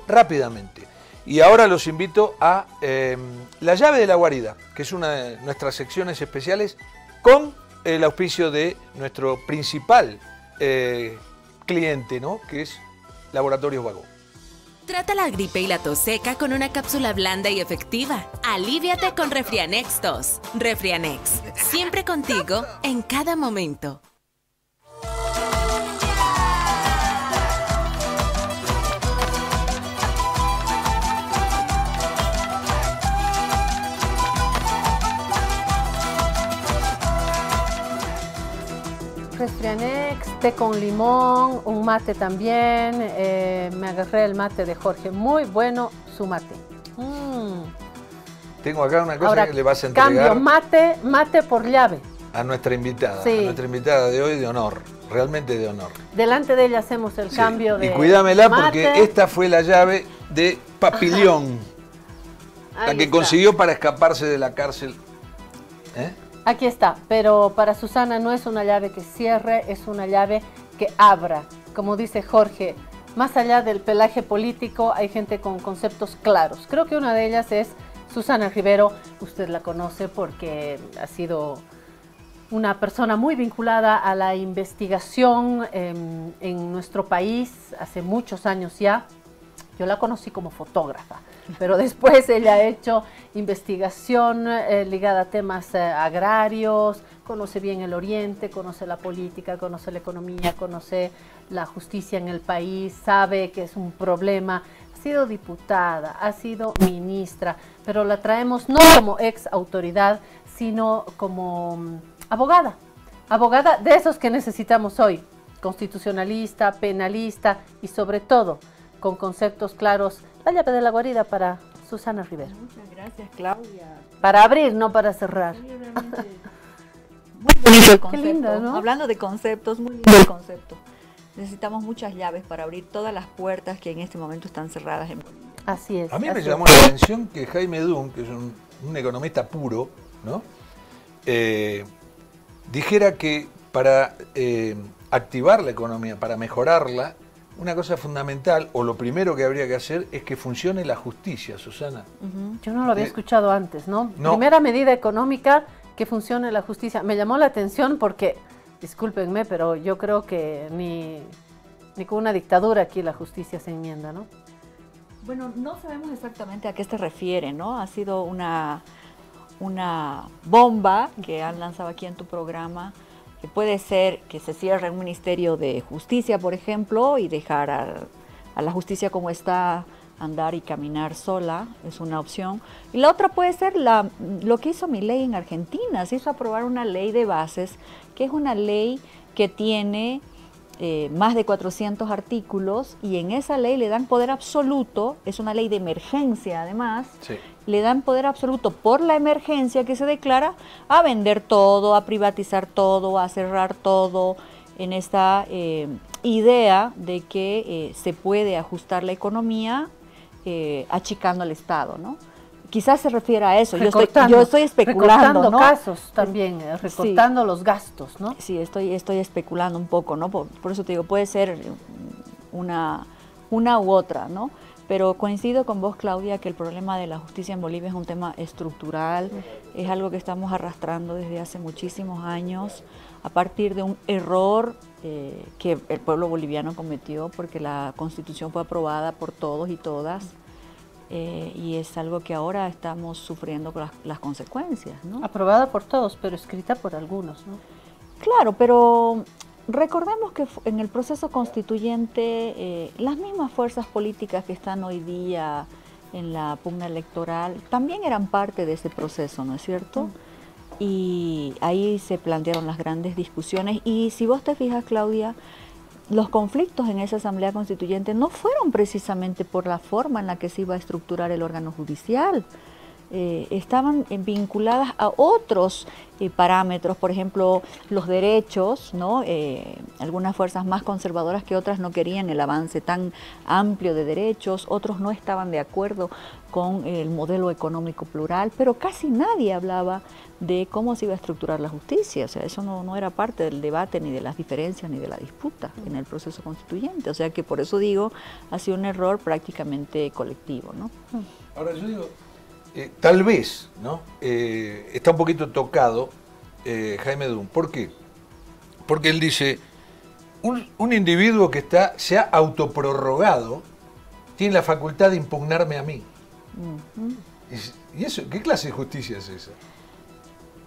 rápidamente. Y ahora los invito a La Llave de la Guarida, que es una de nuestras secciones especiales con el auspicio de nuestro principal cliente, ¿no? Que es Laboratorios Vago. Trata la gripe y la tos seca con una cápsula blanda y efectiva. Aliviate con Refrianex Tos. Refrianex, siempre contigo, en cada momento. Resfrianex, té con limón, un mate también. Me agarré el mate de Jorge, muy bueno su mate. Tengo acá una cosa Ahora, que le vas a entregar. Cambio, mate por llave. A nuestra invitada, sí. A nuestra invitada de hoy de honor, realmente de honor. Delante de ella hacemos el cambio de Y cuídamela mate. Porque esta fue la llave de Papillón, la que consiguió para escaparse de la cárcel. Aquí está, pero para Susana no es una llave que cierre, es una llave que abra. Como dice Jorge, más allá del pelaje político hay gente con conceptos claros. Creo que una de ellas es Susana Rivero. Usted la conoce porque ha sido una persona muy vinculada a la investigación en nuestro país hace muchos años ya. Yo la conocí como fotógrafa, pero después ella ha hecho investigación ligada a temas agrarios, conoce bien el Oriente, conoce la política, conoce la economía, conoce la justicia en el país, sabe que es un problema. Ha sido diputada, ha sido ministra, pero la traemos no como ex autoridad, sino como abogada. Abogada de esos que necesitamos hoy, constitucionalista, penalista y sobre todo con conceptos claros. La llave de la guarida para Susana Rivero. Muchas gracias, Claudia. Para abrir, no para cerrar. Sí, realmente muy bonito el concepto. Qué lindo, ¿no? Hablando de conceptos, muy lindo el concepto. Necesitamos muchas llaves para abrir todas las puertas que en este momento están cerradas en Bolivia. Así es. A mí me así llamó es. la atención que Jaime Dun, que es un economista puro, ¿no? Dijera que para activar la economía, para mejorarla, una cosa fundamental, o lo primero que habría que hacer, es que funcione la justicia, Susana. Yo no lo había escuchado antes, ¿no? No. Primera medida económica, que funcione la justicia. Me llamó la atención porque, discúlpenme, pero yo creo que ni con una dictadura aquí la justicia se enmienda, ¿no? Bueno, no sabemos exactamente a qué se refiere, ¿no? Ha sido una bomba que han lanzado aquí en tu programa, que puede ser que se cierre un ministerio de justicia, por ejemplo, y dejar a la justicia como está, andar y caminar sola, es una opción. Y la otra puede ser lo que hizo Milei en Argentina. Se hizo aprobar una ley de bases, que es una ley que tiene más de 400 artículos, y en esa ley le dan poder absoluto, es una ley de emergencia además, Sí. le dan poder absoluto por la emergencia que se declara a vender todo, a privatizar todo, a cerrar todo, en esta idea de que se puede ajustar la economía achicando al Estado, ¿no? quizás se refiere a eso. Yo estoy especulando, recortando, ¿no? Casos también, recortando los gastos, ¿no? Sí, estoy especulando un poco, ¿no? Por eso te digo, puede ser una u otra, ¿no? Pero coincido con vos, Claudia, que el problema de la justicia en Bolivia es un tema estructural, es algo que estamos arrastrando desde hace muchísimos años, a partir de un error que el pueblo boliviano cometió, porque la Constitución fue aprobada por todos y todas, y es algo que ahora estamos sufriendo con las consecuencias, ¿no? Aprobada por todos, pero escrita por algunos, ¿no? Claro, pero recordemos que en el proceso constituyente las mismas fuerzas políticas que están hoy día en la pugna electoral también eran parte de ese proceso, ¿no es cierto? Y ahí se plantearon las grandes discusiones, y si vos te fijas, Claudia, los conflictos en esa Asamblea Constituyente no fueron precisamente por la forma en la que se iba a estructurar el órgano judicial. Estaban vinculadas a otros parámetros, por ejemplo, los derechos, ¿no? Algunas fuerzas más conservadoras que otras no querían el avance tan amplio de derechos, otros no estaban de acuerdo con el modelo económico plural, pero casi nadie hablaba de cómo se iba a estructurar la justicia. O sea, eso no era parte del debate, ni de las diferencias, ni de la disputa en el proceso constituyente. O sea que por eso digo, ha sido un error prácticamente colectivo, ¿no? Ahora yo digo, tal vez, ¿no? Está un poquito tocado Jaime Dunn. ¿Por qué? Porque él dice, un individuo que se ha autoprorrogado tiene la facultad de impugnarme a mí. ¿Y eso? ¿Qué clase de justicia es esa?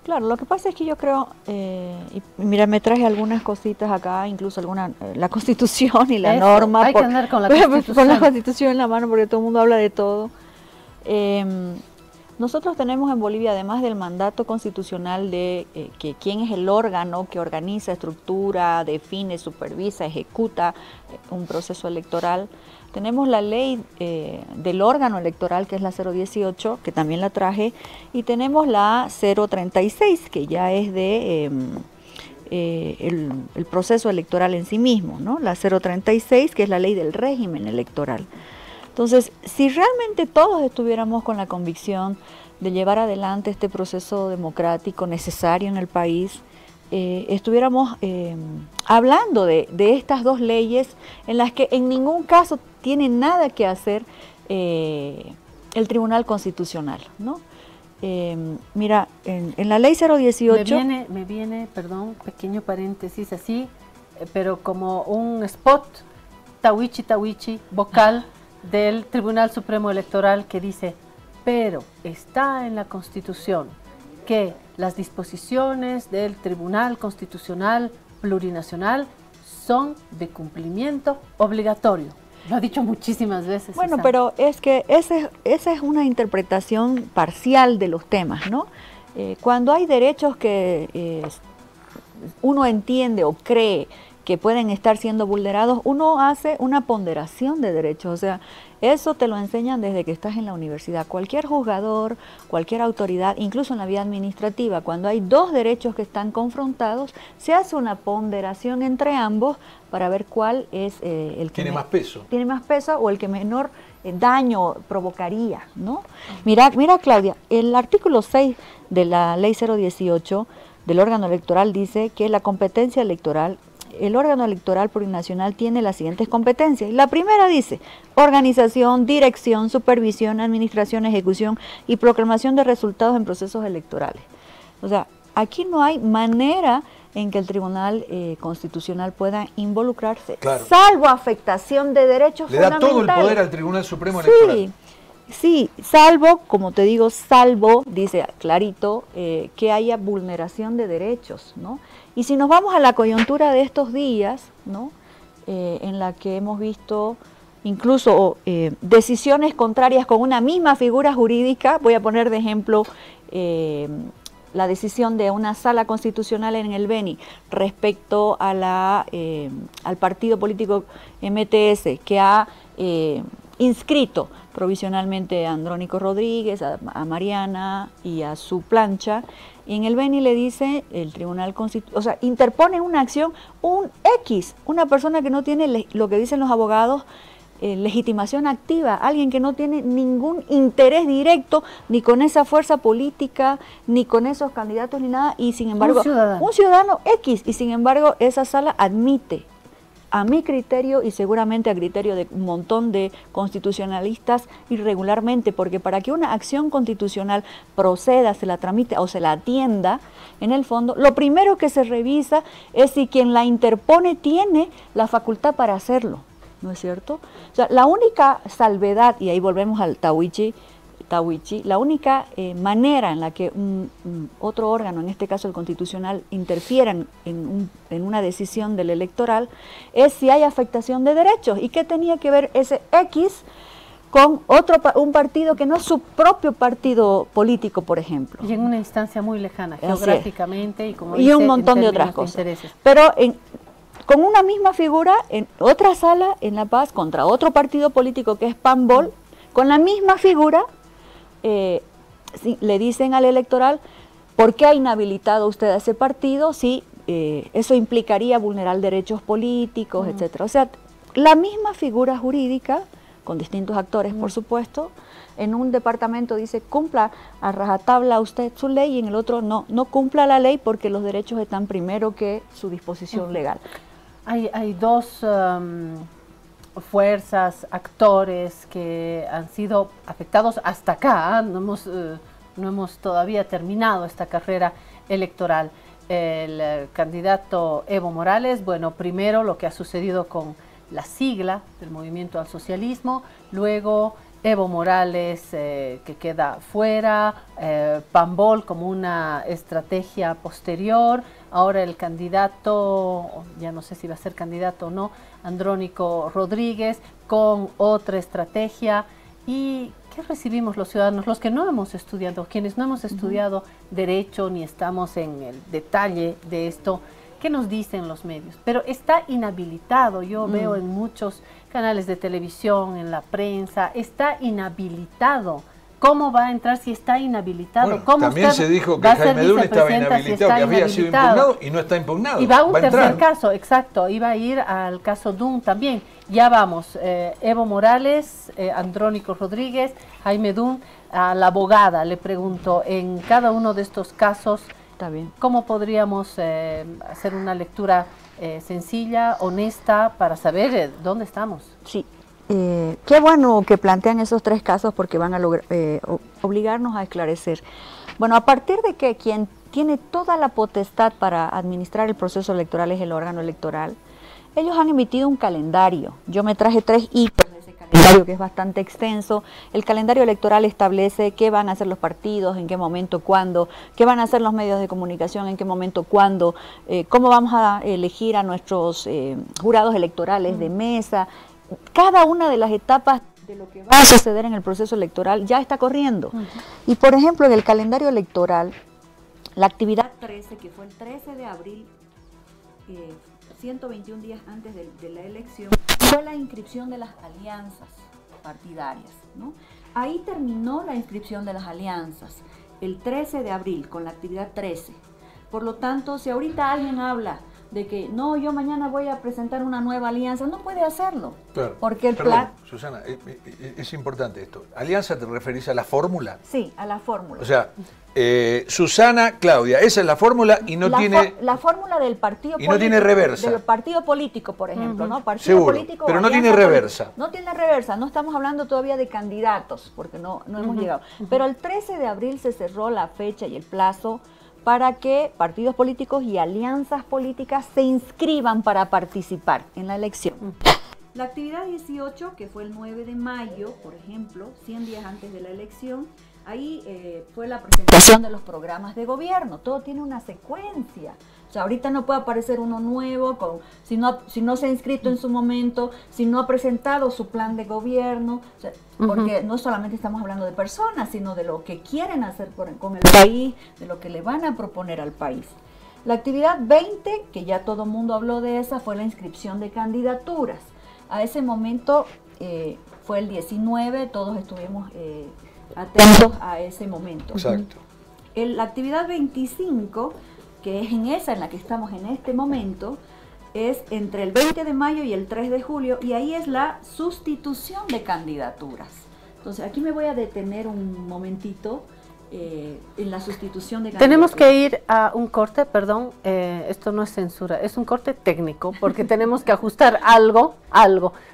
Claro, lo que pasa es que yo creo, y mira, me traje algunas cositas acá, incluso la Constitución y la norma. Hay que andar con la Constitución. Con la Constitución en la mano, porque todo el mundo habla de todo. Nosotros tenemos en Bolivia, además del mandato constitucional de que quién es el órgano que organiza, estructura, define, supervisa, ejecuta un proceso electoral, tenemos la ley del órgano electoral, que es la 018, que también la traje, y tenemos la 036, que ya es de el proceso electoral en sí mismo, ¿no? La 036, que es la ley del régimen electoral. Entonces, si realmente todos estuviéramos con la convicción de llevar adelante este proceso democrático necesario en el país, estuviéramos hablando de estas dos leyes en las que en ningún caso tiene nada que hacer el Tribunal Constitucional, ¿no? Mira, en la ley 018... Me viene, perdón, pequeño paréntesis así, pero como un spot, tawichi, vocal del Tribunal Supremo Electoral, que dice, pero está en la Constitución que las disposiciones del Tribunal Constitucional Plurinacional son de cumplimiento obligatorio. Lo ha dicho muchísimas veces. Bueno, pero es que esa es una interpretación parcial de los temas, ¿no? Cuando hay derechos que uno entiende o cree que pueden estar siendo vulnerados, uno hace una ponderación de derechos. O sea, eso te lo enseñan desde que estás en la universidad. Cualquier juzgador, cualquier autoridad, incluso en la vida administrativa, cuando hay dos derechos que están confrontados, se hace una ponderación entre ambos para ver cuál es el que tiene más peso. Tiene más peso o el que menor daño provocaría, ¿no? Mira, Claudia, el artículo 6 de la ley 018 del órgano electoral dice que la competencia electoral, el órgano electoral plurinacional tiene las siguientes competencias. La primera dice, organización, dirección, supervisión, administración, ejecución y proclamación de resultados en procesos electorales. O sea, aquí no hay manera en que el Tribunal Constitucional pueda involucrarse, claro, salvo afectación de derechos fundamentales. Le da todo el poder al Tribunal Supremo Electoral. Sí, salvo, como te digo, salvo, dice clarito, que haya vulneración de derechos, ¿no? Y si nos vamos a la coyuntura de estos días, ¿no? En la que hemos visto incluso decisiones contrarias con una misma figura jurídica, voy a poner de ejemplo la decisión de una sala constitucional en el Beni respecto a al partido político MTS, que ha inscrito provisionalmente a Andrónico Rodríguez, a Mariana y a su plancha, y en el Beni le dice el Tribunal Constitucional, o sea, interpone una acción, una persona que no tiene lo que dicen los abogados, legitimación activa, alguien que no tiene ningún interés directo ni con esa fuerza política, ni con esos candidatos, ni nada, y sin embargo, un ciudadano X, y sin embargo esa sala admite, a mi criterio y seguramente a criterio de un montón de constitucionalistas, irregularmente, porque para que una acción constitucional proceda, se la tramite o se la atienda, en el fondo, lo primero que se revisa es si quien la interpone tiene la facultad para hacerlo, ¿no es cierto? O sea, la única salvedad, y ahí volvemos al Tahuichi, la única manera en la que otro órgano, en este caso el constitucional, interfieran en una decisión del electoral es si hay afectación de derechos. ¿Y qué tenía que ver ese X con un partido que no es su propio partido político, por ejemplo? Y en una instancia muy lejana, geográficamente y como y dice, un montón de otras cosas. Pero con una misma figura, en otra sala, en La Paz, contra otro partido político que es PANBOL, con la misma figura, le dicen al electoral, ¿por qué ha inhabilitado usted a ese partido si eso implicaría vulnerar derechos políticos, etcétera? O sea, la misma figura jurídica, con distintos actores, por supuesto, en un departamento dice, cumpla a rajatabla usted su ley, y en el otro no cumpla la ley porque los derechos están primero que su disposición legal. Hay dos fuerzas, actores que han sido afectados hasta acá, no hemos todavía terminado esta carrera electoral. El candidato Evo Morales, bueno, primero lo que ha sucedido con la sigla del Movimiento al Socialismo, luego Evo Morales que queda fuera, PANBOL como una estrategia posterior, ahora el candidato, ya no sé si va a ser candidato o no, Andrónico Rodríguez, con otra estrategia. ¿Y qué recibimos los ciudadanos, los que no hemos estudiado, quienes no hemos estudiado derecho ni estamos en el detalle de esto? ¿Qué nos dicen los medios? Pero está inhabilitado, yo veo en muchos canales de televisión, en la prensa, está inhabilitado. ¿Cómo va a entrar si está inhabilitado? Bueno, ¿Cómo también se dijo que Jaime Dún estaba inhabilitado, que había sido impugnado y no está impugnado. Y va a un tercer caso, exacto, iba a ir al caso Dún también. Ya vamos, Evo Morales, Andrónico Rodríguez, Jaime Dún, a la abogada le pregunto, en cada uno de estos casos, ¿cómo podríamos hacer una lectura sencilla, honesta, para saber dónde estamos? Sí. Qué bueno que plantean esos tres casos porque van a obligarnos a esclarecer. Bueno, a partir de que quien tiene toda la potestad para administrar el proceso electoral es el órgano electoral, ellos han emitido un calendario. Yo me traje 3 hitos de ese calendario que es bastante extenso. El calendario electoral establece qué van a hacer los partidos, en qué momento, cuándo, qué van a hacer los medios de comunicación, en qué momento, cuándo, cómo vamos a elegir a nuestros jurados electorales de mesa. Cada una de las etapas de lo que va a suceder en el proceso electoral ya está corriendo. Y por ejemplo, en el calendario electoral, la actividad 13, que fue el 13 de abril, 121 días antes de la elección, fue la inscripción de las alianzas partidarias, ¿no? Ahí terminó la inscripción de las alianzas, el 13 de abril, con la actividad 13. Por lo tanto, si ahorita alguien habla de que no, yo mañana voy a presentar una nueva alianza, no puede hacerlo. Claro. Porque el plan... Susana, es importante esto. ¿Alianza te referís a la fórmula? Sí, a la fórmula. O sea, Susana, Claudia, esa es la fórmula y no tiene... La fórmula del partido político. Y no tiene reversa. Del partido político, por ejemplo, ¿no? Partido Seguro, político, pero no tiene reversa. No tiene reversa, no estamos hablando todavía de candidatos, porque no hemos llegado. Pero el 13 de abril se cerró la fecha y el plazo para que partidos políticos y alianzas políticas se inscriban para participar en la elección. La actividad 18, que fue el 9 de mayo, por ejemplo, 100 días antes de la elección, ahí fue la presentación de los programas de gobierno. Todo tiene una secuencia. O sea, ahorita no puede aparecer uno nuevo, si no se ha inscrito en su momento, si no ha presentado su plan de gobierno, o sea, porque no solamente estamos hablando de personas, sino de lo que quieren hacer con el país, de lo que le van a proponer al país. La actividad 20, que ya todo el mundo habló de esa, fue la inscripción de candidaturas. A ese momento fue el 19, todos estuvimos atentos a ese momento. Exacto. La actividad 25, que es en esa en la que estamos en este momento, es entre el 20 de mayo y el 3 de julio, y ahí es la sustitución de candidaturas. Entonces, aquí me voy a detener un momentito en la sustitución de candidaturas. Tenemos que ir a un corte, perdón, esto no es censura, es un corte técnico, porque tenemos que ajustar algo.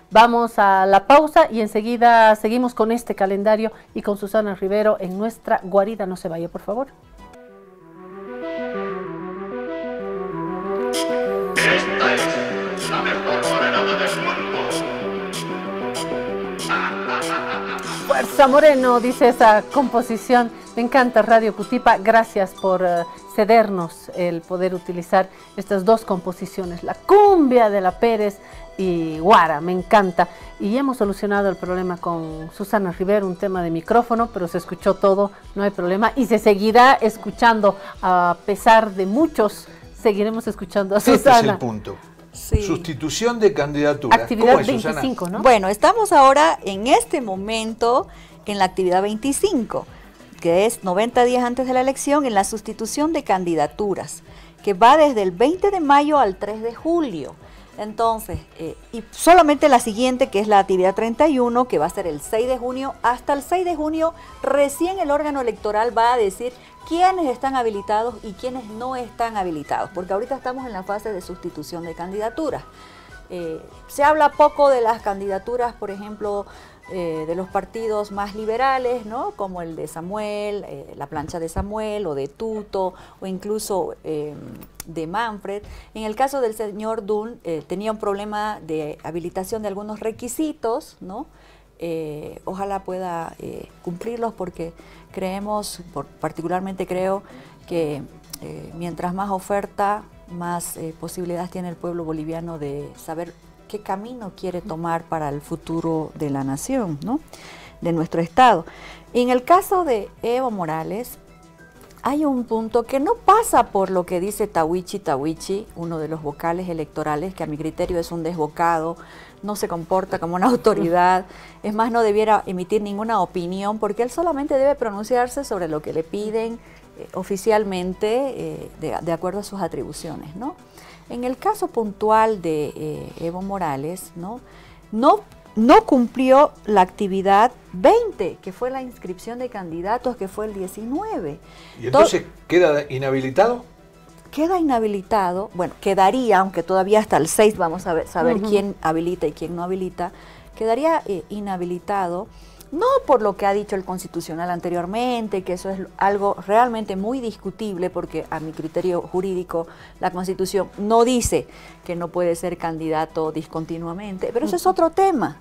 Vamos a la pausa y enseguida seguimos con este calendario y con Susana Rivero en nuestra guarida. No se vaya, por favor. Esta es la mejor morena del mundo. Fuerza Moreno, dice esa composición. Me encanta Radio Cutipa, gracias por cedernos el poder utilizar estas dos composiciones, la cumbia de la Pérez y Guara, me encanta. Y hemos solucionado el problema con Susana Rivero, un tema de micrófono, pero se escuchó todo, no hay problema, y se seguirá escuchando, a pesar de muchos, seguiremos escuchando a Susana. Este es el punto. Sí. Sustitución de candidaturas. Actividad ¿Cómo es, 25, Susana? ¿no? Bueno, estamos ahora en este momento en la actividad 25, que es 90 días antes de la elección, en la sustitución de candidaturas, que va desde el 20 de mayo al 3 de julio. Entonces, y solamente la siguiente, que es la actividad 31, que va a ser el 6 de junio, hasta el 6 de junio, recién el órgano electoral va a decir quiénes están habilitados y quiénes no están habilitados, porque ahorita estamos en la fase de sustitución de candidaturas. Se habla poco de las candidaturas, por ejemplo, de los partidos más liberales, ¿no? Como el de Samuel, la plancha de Samuel, o de Tuto, o incluso de Manfred. En el caso del señor Dunn, tenía un problema de habilitación de algunos requisitos, ¿no? Ojalá pueda cumplirlos, porque creemos, particularmente creo, que mientras más oferta, más posibilidades tiene el pueblo boliviano de saber qué camino quiere tomar para el futuro de la nación, ¿no? De nuestro estado. En el caso de Evo Morales, hay un punto que no pasa por lo que dice Tawichi, uno de los vocales electorales, que a mi criterio es un desbocado, no se comporta como una autoridad, es más, no debiera emitir ninguna opinión, porque él solamente debe pronunciarse sobre lo que le piden oficialmente, de acuerdo a sus atribuciones, ¿no? En el caso puntual de Evo Morales, no cumplió la actividad 20, que fue la inscripción de candidatos, que fue el 19. ¿Y entonces queda inhabilitado? Queda inhabilitado, bueno, quedaría, aunque todavía hasta el 6 vamos a saber quién habilita y quién no habilita, quedaría inhabilitado, no por lo que ha dicho el Constitucional anteriormente, que eso es algo realmente muy discutible, porque a mi criterio jurídico la Constitución no dice que no puede ser candidato discontinuamente, pero eso es otro tema.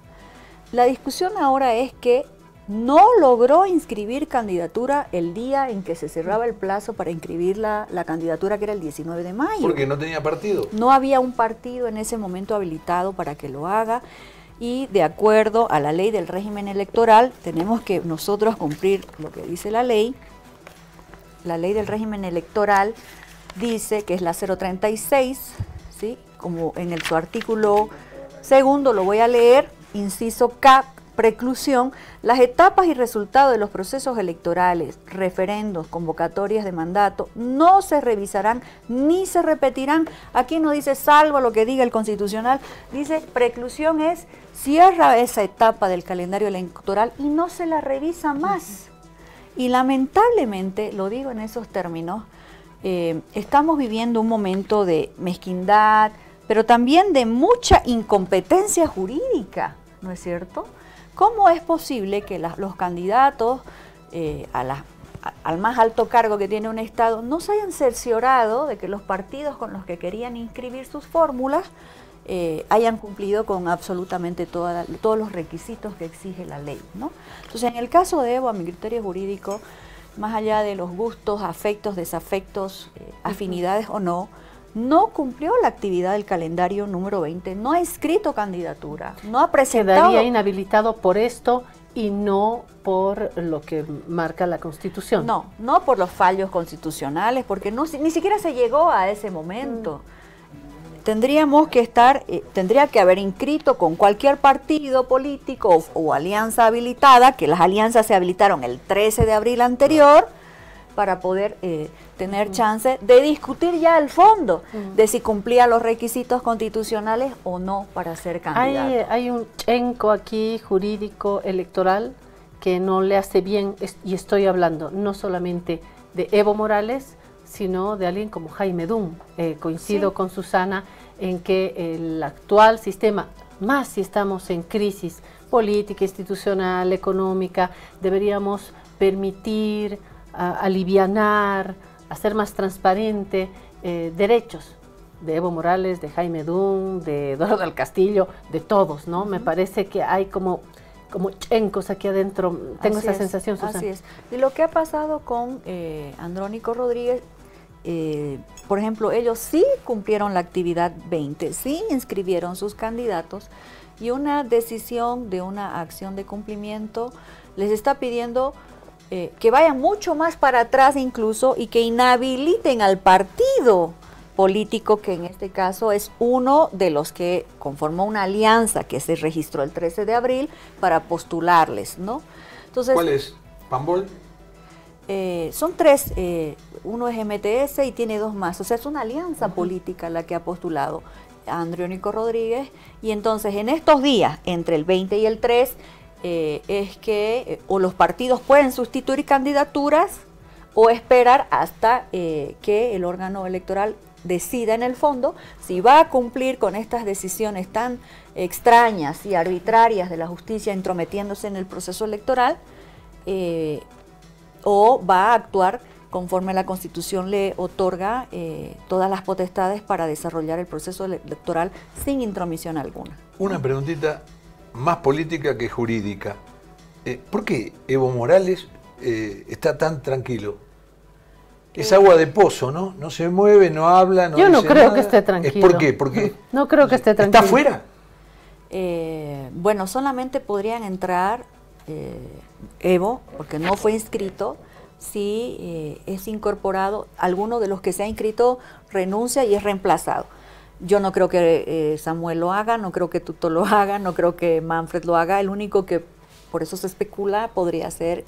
La discusión ahora es que no logró inscribir candidatura el día en que se cerraba el plazo para inscribir la candidatura, que era el 19 de mayo. Porque no tenía partido. No había un partido en ese momento habilitado para que lo haga. Y de acuerdo a la ley del régimen electoral, tenemos que nosotros cumplir lo que dice la ley. La ley del régimen electoral dice que es la 036, ¿sí? Como en su artículo segundo, lo voy a leer, inciso K, preclusión: las etapas y resultados de los procesos electorales, referendos, convocatorias de mandato, no se revisarán ni se repetirán. Aquí no dice salvo lo que diga el Constitucional, dice preclusión es cierra esa etapa del calendario electoral y no se la revisa más. Y lamentablemente, lo digo en esos términos, estamos viviendo un momento de mezquindad, pero también de mucha incompetencia jurídica, ¿no es cierto? ¿Cómo es posible que los candidatos al más alto cargo que tiene un Estado no se hayan cerciorado de que los partidos con los que querían inscribir sus fórmulas hayan cumplido con absolutamente todos los requisitos que exige la ley, ¿no? Entonces, en el caso de Evo, a mi criterio jurídico, más allá de los gustos, afectos, desafectos, afinidades o no cumplió la actividad del calendario número 20, no ha inscrito candidatura, no ha presentado... Quedaría inhabilitado por esto y no por lo que marca la Constitución. No por los fallos constitucionales, porque ni siquiera se llegó a ese momento. Tendríamos que tendría que haber inscrito con cualquier partido político o alianza habilitada, que las alianzas se habilitaron el 13 de abril anterior, para poder tener chance de discutir ya el fondo de si cumplía los requisitos constitucionales o no para ser candidato. Hay un chenco aquí jurídico electoral que no le hace bien, y estoy hablando no solamente de Evo Morales, sino de alguien como Jaime Dum. Coincido con Susana en que el actual sistema, más si estamos en crisis política, institucional, económica, deberíamos permitir, alivianar, hacer más transparente derechos de Evo Morales, de Jaime Dum, de Eduardo del Castillo, de todos, ¿no? Me parece que hay como chencos aquí adentro, tengo esa sensación, Susana. Así es. Y lo que ha pasado con Andrónico Rodríguez, por ejemplo, ellos sí cumplieron la actividad 20, sí inscribieron sus candidatos, y una decisión de una acción de cumplimiento les está pidiendo que vayan mucho más para atrás incluso y que inhabiliten al partido político, que en este caso es uno de los que conformó una alianza que se registró el 13 de abril para postularles, ¿no? Entonces, ¿cuál es? ¿Pambol? Son tres, uno es MTS y tiene dos más, o sea, es una alianza política la que ha postulado a Andrónico Rodríguez, y entonces en estos días, entre el 20 y el 3, es que o los partidos pueden sustituir candidaturas o esperar hasta que el órgano electoral decida en el fondo si va a cumplir con estas decisiones tan extrañas y arbitrarias de la justicia intrometiéndose en el proceso electoral, o va a actuar conforme la Constitución le otorga todas las potestades para desarrollar el proceso electoral sin intromisión alguna. Una preguntita más política que jurídica. ¿Por qué Evo Morales está tan tranquilo? Es agua de pozo, ¿no? No se mueve, no habla, no Yo no dice creo nada. que esté tranquilo. ¿Por qué? Porque no creo que esté tranquilo. ¿Está fuera? Bueno, solamente podrían entrar Evo, porque no fue inscrito, si es incorporado. Alguno de los que se ha inscrito renuncia y es reemplazado. Yo no creo que Samuel lo haga, no creo que Tuto lo haga, no creo que Manfred lo haga. El único que por eso se especula podría ser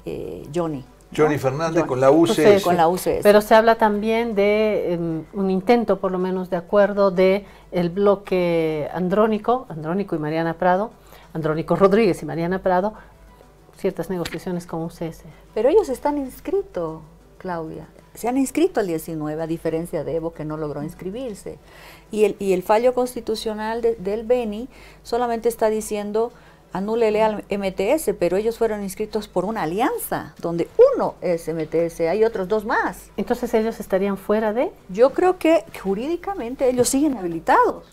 Johnny. Johnny Fernández con la UCS. Con la UCS. Pero se habla también de un intento, por lo menos de acuerdo, de el bloque Andrónico y Mariana Prado, Andrónico Rodríguez y Mariana Prado, ciertas negociaciones con UCS. Pero ellos están inscritos, Claudia. Se han inscrito al 19, a diferencia de Evo, que no logró inscribirse. Y el fallo constitucional del Beni solamente está diciendo: anúlele al MTS, pero ellos fueron inscritos por una alianza, donde uno es MTS, hay otros dos más. Entonces ellos estarían fuera de... Yo creo que jurídicamente ellos siguen habilitados.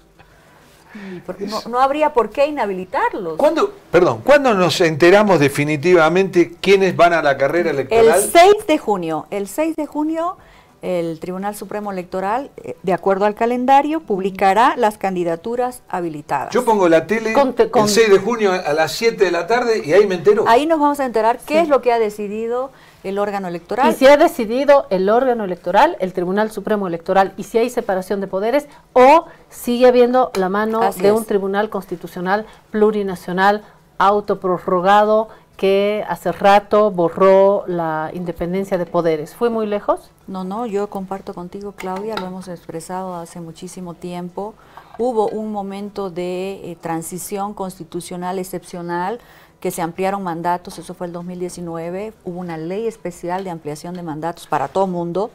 No habría por qué inhabilitarlos. ¿Cuándo nos enteramos definitivamente quiénes van a la carrera electoral? El 6 de junio. El 6 de junio el Tribunal Supremo Electoral, de acuerdo al calendario, publicará las candidaturas habilitadas. Yo pongo la tele el 6 de junio a las 7 de la tarde y ahí me entero. Ahí nos vamos a enterar qué es lo que ha decidido el órgano electoral. Y si ha decidido el órgano electoral, el Tribunal Supremo Electoral, y si hay separación de poderes, o sigue habiendo la mano de un Tribunal Constitucional plurinacional autoprorrogado que hace rato borró la independencia de poderes. ¿Fue muy lejos? No, yo comparto contigo, Claudia, lo hemos expresado hace muchísimo tiempo. Hubo un momento de transición constitucional excepcional, que se ampliaron mandatos, eso fue el 2019, hubo una ley especial de ampliación de mandatos para todo mundo,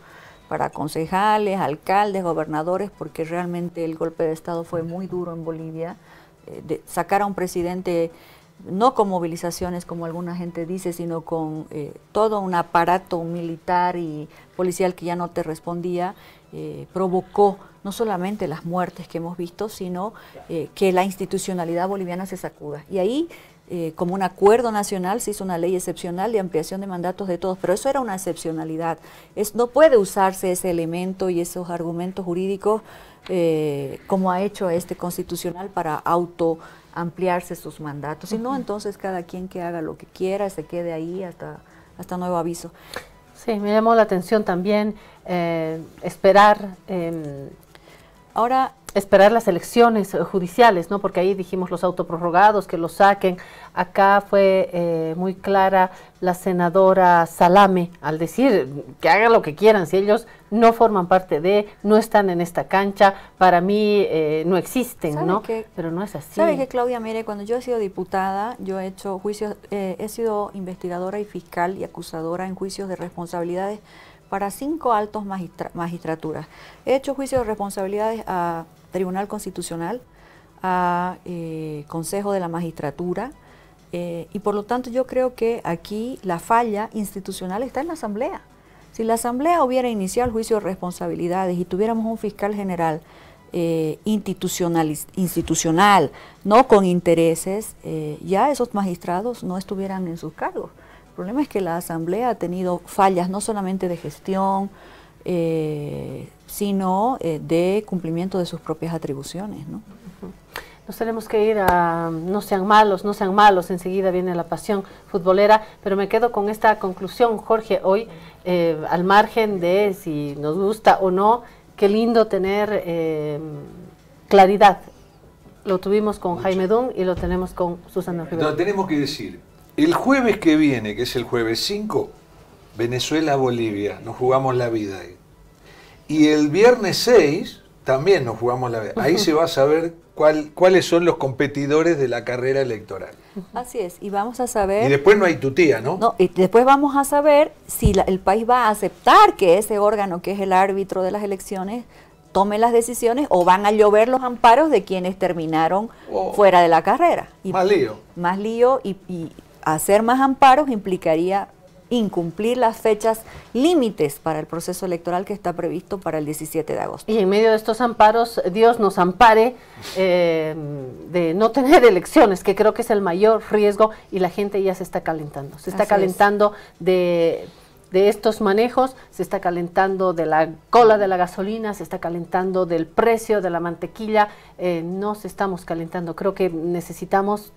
para concejales, alcaldes, gobernadores, porque realmente el golpe de Estado fue muy duro en Bolivia. Sacar a un presidente no con movilizaciones como alguna gente dice, sino con todo un aparato militar y policial que ya no te respondía, provocó no solamente las muertes que hemos visto, sino que la institucionalidad boliviana se sacuda. Y ahí, como un acuerdo nacional, se hizo una ley excepcional de ampliación de mandatos de todos, pero eso era una excepcionalidad. No puede usarse ese elemento y esos argumentos jurídicos como ha hecho este constitucional para ampliarse sus mandatos, si no, entonces cada quien que haga lo que quiera, se quede ahí hasta nuevo aviso. Sí, me llamó la atención también esperar las elecciones judiciales, ¿no? Porque ahí dijimos los autoprorrogados, que los saquen Acá fue muy clara la senadora Salame al decir que hagan lo que quieran, si ellos no forman parte de, no están en esta cancha, para mí no existen, ¿no? Pero no es así. ¿Sabe qué, Claudia? Mire, cuando yo he sido diputada, yo he hecho juicios, he sido investigadora y fiscal y acusadora en juicios de responsabilidades para 5 altos magistraturas. He hecho juicios de responsabilidades a Tribunal Constitucional, a Consejo de la Magistratura, y por lo tanto yo creo que aquí la falla institucional está en la Asamblea. Si la Asamblea hubiera iniciado el juicio de responsabilidades y tuviéramos un fiscal general institucional, no con intereses, ya esos magistrados no estuvieran en sus cargos. El problema es que la Asamblea ha tenido fallas no solamente de gestión, sino de cumplimiento de sus propias atribuciones, ¿no? Nos tenemos que ir a no sean malos, enseguida viene la pasión futbolera, pero me quedo con esta conclusión, Jorge, hoy, al margen de si nos gusta o no, qué lindo tener claridad. Lo tuvimos con Jaime Dun y lo tenemos con Susana Rivera. No, tenemos que decir, el jueves que viene, que es el jueves 5, Venezuela-Bolivia, nos jugamos la vida ahí. Y el viernes 6 también nos jugamos la vida. Ahí se va a saber cuáles son los competidores de la carrera electoral. Así es, y vamos a saber... Y después no hay tutía, ¿no? No, y después vamos a saber si el país va a aceptar que ese órgano, que es el árbitro de las elecciones, tome las decisiones o van a llover los amparos de quienes terminaron fuera de la carrera. Y más lío. Más lío y hacer más amparos implicaría incumplir las fechas límites para el proceso electoral que está previsto para el 17 de agosto. Y en medio de estos amparos, Dios nos ampare de no tener elecciones, que creo que es el mayor riesgo, y la gente ya se está calentando. Se está calentando de estos manejos, se está calentando de la cola de la gasolina, se está calentando del precio de la mantequilla, nos estamos calentando. Creo que necesitamos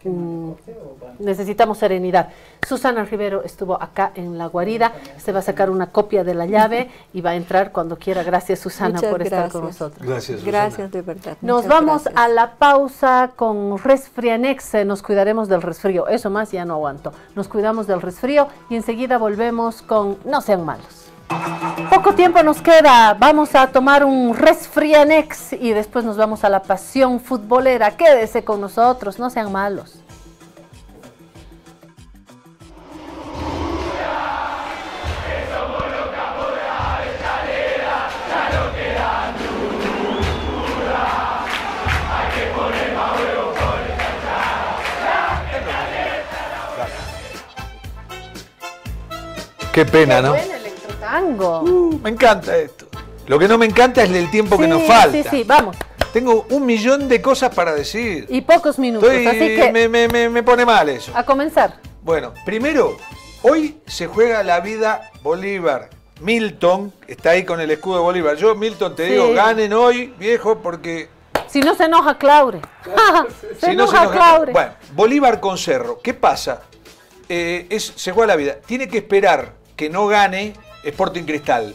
serenidad. Susana Rivero estuvo acá en La Guarida, se va a sacar una copia de la llave y va a entrar cuando quiera. Gracias, Susana, por estar con nosotros. Gracias, Susana. Gracias, de verdad. Nos vamos a la pausa con Resfrianex, nos cuidaremos del resfrío, eso más ya no aguanto. Nos cuidamos del resfrío y enseguida volvemos con No sean malos. Poco tiempo nos queda, vamos a tomar un Resfrianex y después nos vamos a la pasión futbolera. Quédese con nosotros, no sean malos. Qué pena, ¿no? Buen electrotango. Me encanta esto. Lo que no me encanta es el tiempo que nos falta. Sí, vamos. Tengo 1.000.000 de cosas para decir. Y pocos minutos, así que... Me pone mal eso. A comenzar. Bueno, primero, hoy se juega la vida Bolívar. Milton está ahí con el escudo de Bolívar. Yo, Milton, te digo, ganen hoy, viejo, porque... Si no se enoja Claure. se enoja Claure. Bueno, Bolívar con Cerro. ¿Qué pasa? Se juega la vida. Tiene que esperar que no gane Sporting Cristal,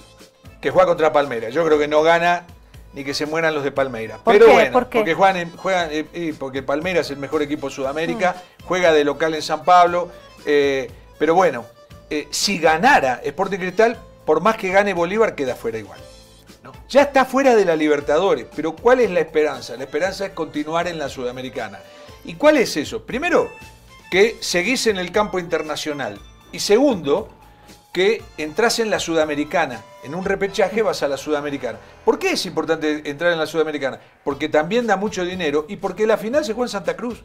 que juega contra Palmeiras. Yo creo que no gana ni que se mueran los de Palmeiras. Pero qué? bueno, ¿Por qué? porque porque Palmeiras es el mejor equipo de Sudamérica, juega de local en San Pablo. Pero bueno, si ganara Sporting Cristal, por más que gane Bolívar, queda fuera igual, ¿no? Ya está fuera de la Libertadores, pero ¿cuál es la esperanza? La esperanza es continuar en la Sudamericana. ¿Y cuál es eso? Primero, que seguís en el campo internacional. Y segundo, que entras en la Sudamericana. En un repechaje vas a la Sudamericana. ¿Por qué es importante entrar en la Sudamericana? Porque también da mucho dinero y porque la final se juega en Santa Cruz.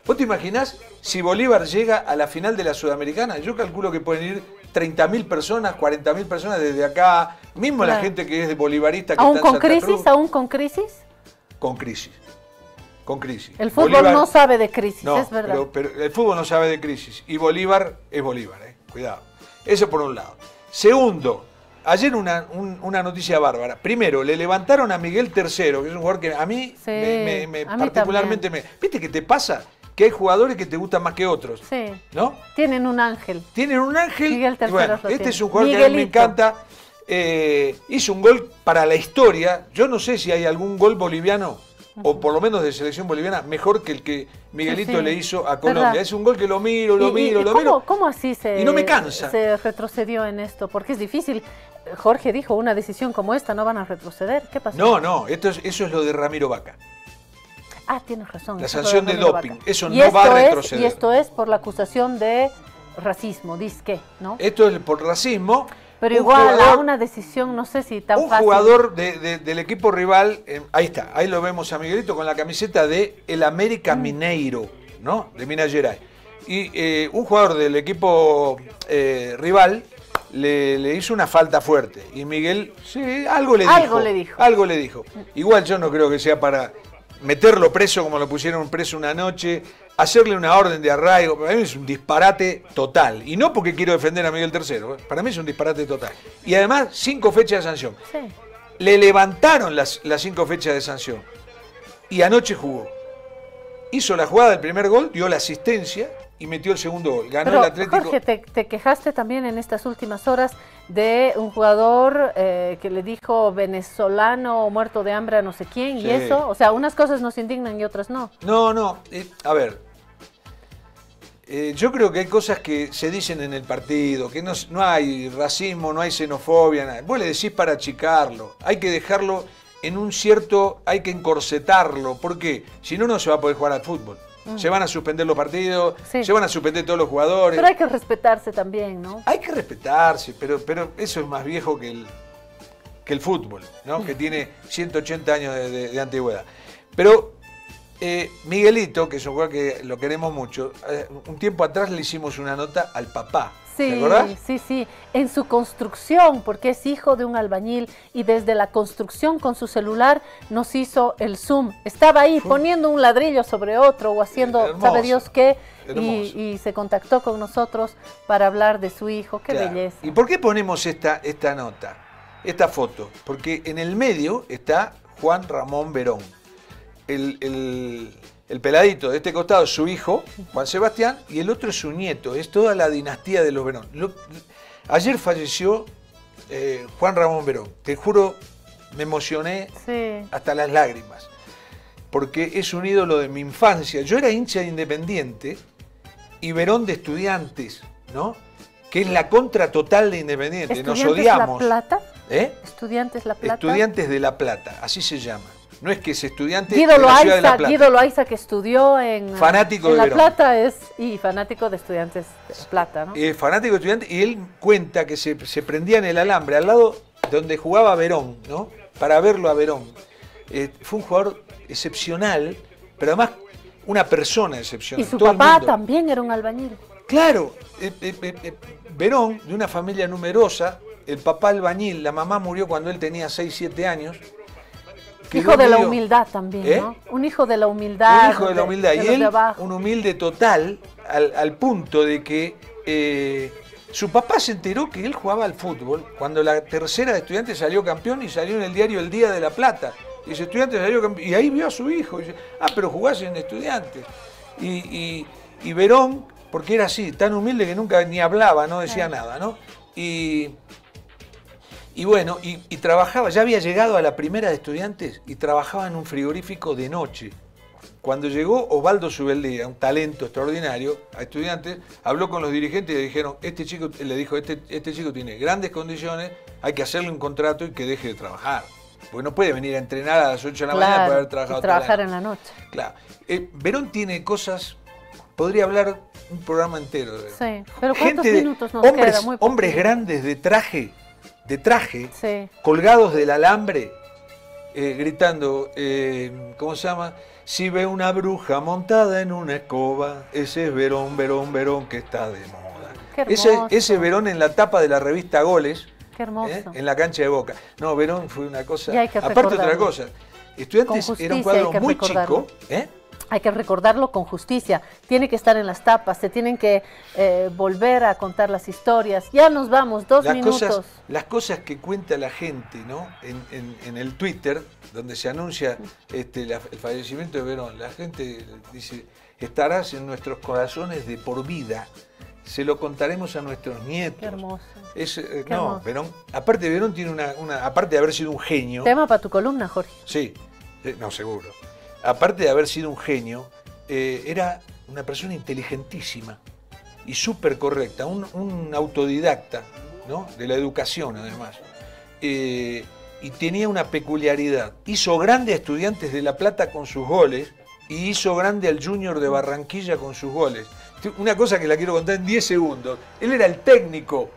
¿Vos te imaginás si Bolívar llega a la final de la Sudamericana? Yo calculo que pueden ir 30.000 personas, 40.000 personas desde acá. Mismo la gente que es bolivarista que ¿Aún está en con Santa crisis? Cruz. ¿Aún con crisis? Con crisis. Con crisis. El fútbol Bolívar, no sabe de crisis, no, es verdad. Pero el fútbol no sabe de crisis. Y Bolívar es Bolívar, cuidado. Eso por un lado. Segundo, ayer una noticia bárbara. Primero, le levantaron a Miguel III, que es un jugador que a mí particularmente me... ¿Viste qué te pasa? Que hay jugadores que te gustan más que otros. Sí. ¿No? Tienen un ángel. Tienen un ángel. Miguel III. Bueno, este es un jugador que a mí me encanta. Hizo un gol para la historia. Yo no sé si hay algún gol boliviano o por lo menos de selección boliviana, mejor que el que Miguelito le hizo a Colombia. ¿Verdad? Es un gol que lo miro, lo miro. ¿Cómo así y no me cansa. se retrocedió en esto? Porque es difícil. Jorge dijo, una decisión como esta no van a retroceder. ¿Qué pasó? No, eso es lo de Ramiro Vaca. Ah, tienes razón. La sanción de doping, eso no va a retroceder. Y esto es por la acusación de racismo, disque, ¿no? Esto es por racismo. Pero igual, a una decisión, no sé si tan fácil. Un jugador del equipo rival, ahí está, ahí lo vemos a Miguelito con la camiseta de el América Mineiro, ¿no? De Minas Gerais. Y un jugador del equipo rival le hizo una falta fuerte. Y Miguel, sí, algo le dijo. Igual yo no creo que sea para meterlo preso como lo pusieron preso una noche, hacerle una orden de arraigo. Para mí es un disparate total. Y no porque quiero defender a Miguel III, para mí es un disparate total. Y además, 5 fechas de sanción. Sí. Le levantaron las 5 fechas de sanción. Y anoche jugó. Hizo la jugada del primer gol, dio la asistencia y metió el segundo gol. Ganó el Atlético. Jorge, te quejaste también en estas últimas horas de un jugador que le dijo venezolano muerto de hambre a no sé quién, sí. Y eso, o sea, unas cosas nos indignan y otras no. No, a ver, yo creo que hay cosas que se dicen en el partido, que no hay racismo, no hay xenofobia, nada. Vos le decís para achicarlo, hay que dejarlo en un cierto, hay que encorsetarlo, porque si no, no se va a poder jugar al fútbol. Se van a suspender los partidos, sí. Se van a suspender todos los jugadores. Pero hay que respetarse también, ¿no? Hay que respetarse, pero eso es más viejo que el fútbol, ¿no? Que tiene 180 años de antigüedad. Pero Miguelito, que es un jugador que lo queremos mucho, un tiempo atrás le hicimos una nota al papá. Sí, ¿te acordás? Sí, en su construcción, porque es hijo de un albañil y desde la construcción con su celular nos hizo el zoom. Estaba ahí poniendo un ladrillo sobre otro o haciendo hermoso, sabe Dios qué y se contactó con nosotros para hablar de su hijo. Qué claro. Belleza. ¿Y por qué ponemos esta nota, esta foto? Porque en el medio está Juan Ramón Verón. El peladito de este costado es su hijo, Juan Sebastián, y el otro es su nieto, es toda la dinastía de los Verón. Ayer falleció Juan Ramón Verón, te juro, me emocioné hasta las lágrimas, porque es un ídolo de mi infancia. Yo era hincha de Independiente y Verón de Estudiantes, ¿no? Que es la contra total de Independiente, nos odiamos. ¿La Plata? ¿Estudiantes La Plata? Estudiantes de La Plata, así se llama. No es que es estudiante Guido de la ciudad de La Plata. Guido Loaiza, que estudió en fanático de La Verón. Plata, y fanático de Estudiantes de La Plata, ¿no? Fanático de Estudiantes, y él cuenta que se prendía en el alambre, al lado donde jugaba Verón, ¿no? Para verlo a Verón. Fue un jugador excepcional, pero además una persona excepcional. Y su papá también era un albañil. Claro, Verón, de una familia numerosa, el papá albañil, la mamá murió cuando él tenía 6, 7 años. Hijo de la humildad también, ¿no? Un hijo de la humildad. Un hijo de la humildad. Y él, un humilde total, al punto de que su papá se enteró que él jugaba al fútbol cuando la tercera de Estudiantes salió campeón y salió en el diario El Día de la Plata. Y dice, Estudiantes salió campeón. Y ahí vio a su hijo. Y dice, pero jugás en Estudiantes. Y Verón, porque era así, tan humilde que nunca ni hablaba, no decía nada, ¿no? Y bueno, y trabajaba, ya había llegado a la primera de Estudiantes y trabajaba en un frigorífico de noche. Cuando llegó Osvaldo Subeldía, un talento extraordinario, a Estudiantes, habló con los dirigentes y le dijeron, este chico tiene grandes condiciones, hay que hacerle un contrato y que deje de trabajar. Porque no puede venir a entrenar a las 8 de la mañana para haber trabajado. Y trabajar en la noche. Claro. Verón tiene cosas, podría hablar un programa entero de Verón. Sí, pero ¿cuántos minutos nos queda? Muy hombres grandes de traje, colgados del alambre, gritando, ¿cómo se llama? Si ve una bruja montada en una escoba, ese es Verón, Verón, Verón que está de moda. Qué hermoso. Ese Verón en la tapa de la revista Goles, qué hermoso. En la cancha de Boca. No, Verón fue una cosa, aparte otra cosa. Estudiantes era un cuadro muy chico, Hay que recordarlo con justicia, tiene que estar en las tapas, se tienen que volver a contar las historias. Ya nos vamos, 2 minutos. Las cosas que cuenta la gente, ¿no? En el Twitter, donde se anuncia el fallecimiento de Verón, la gente dice, estarás en nuestros corazones de por vida, se lo contaremos a nuestros nietos. Qué hermoso. Hermoso. Verón, aparte Verón tiene aparte de haber sido un genio. Tema para tu columna, Jorge. Sí, no, seguro. aparte de haber sido un genio, era una persona inteligentísima y súper correcta, un autodidacta, ¿no? De la educación además. Y tenía una peculiaridad. Hizo grande a Estudiantes de La Plata con sus goles y hizo grande al Junior de Barranquilla con sus goles. Una cosa que la quiero contar en 10 segundos. Él era el técnico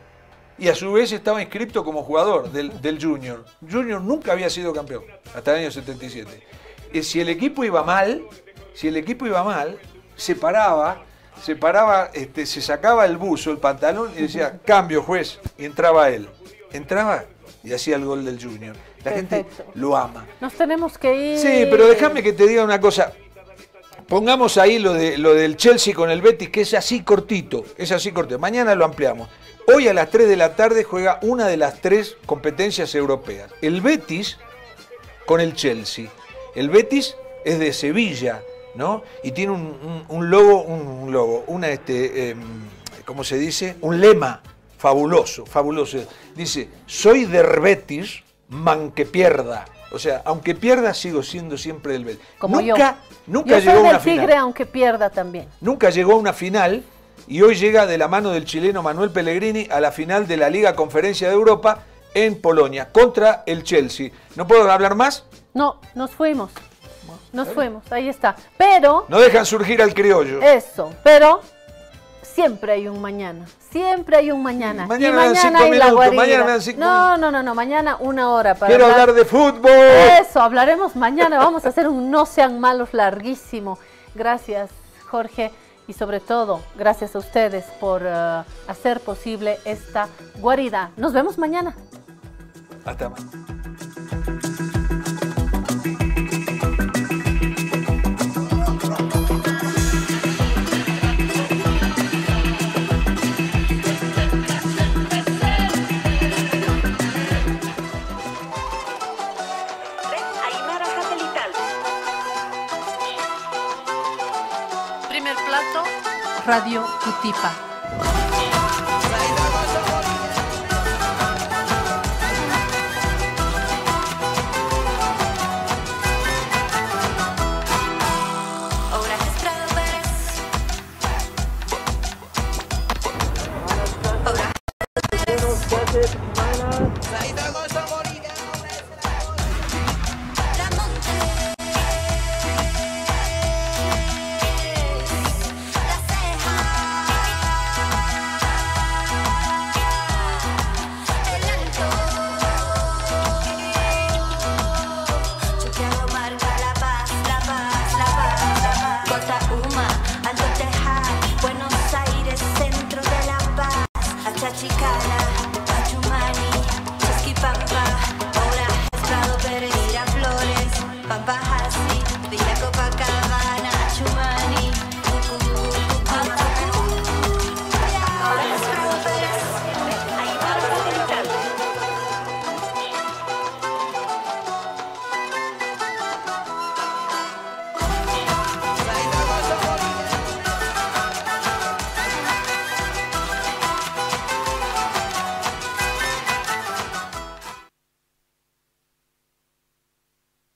y a su vez estaba inscripto como jugador del Junior. Junior nunca había sido campeón hasta el año 77. Si el equipo iba mal, se paraba, se sacaba el buzo, el pantalón y decía, cambio juez, y entraba él. Entraba y hacía el gol del Junior. La gente lo ama. Nos tenemos que ir. Sí, pero déjame que te diga una cosa. Pongamos ahí lo del Chelsea con el Betis, que es así cortito, Mañana lo ampliamos. Hoy a las 3 de la tarde juega una de las 3 competencias europeas. El Betis con el Chelsea. El Betis es de Sevilla, ¿no? Y tiene un logo, ¿cómo se dice? Un lema fabuloso. Dice, soy del Betis, man que pierda. O sea, aunque pierda, sigo siendo siempre del Betis. Nunca llegó a una final. Tigre, aunque pierda también. Nunca llegó a una final y hoy llega de la mano del chileno Manuel Pellegrini a la final de la Liga Conferencia de Europa en Polonia contra el Chelsea. ¿No puedo hablar más? No, nos fuimos. Ahí está. Pero... No dejan surgir al criollo. Eso, pero siempre hay un mañana. Siempre hay un mañana. Mañana me dan 5 minutos. Mañana me dan 5 minutos. No. Mañana 1 hora para Quiero hablar de fútbol. Eso, hablaremos mañana. Vamos a hacer un No Sean Malos larguísimo. Gracias, Jorge. Y sobre todo, gracias a ustedes por hacer posible esta guarida. Nos vemos mañana. Hasta mañana. Radio Cutipa. Ahora.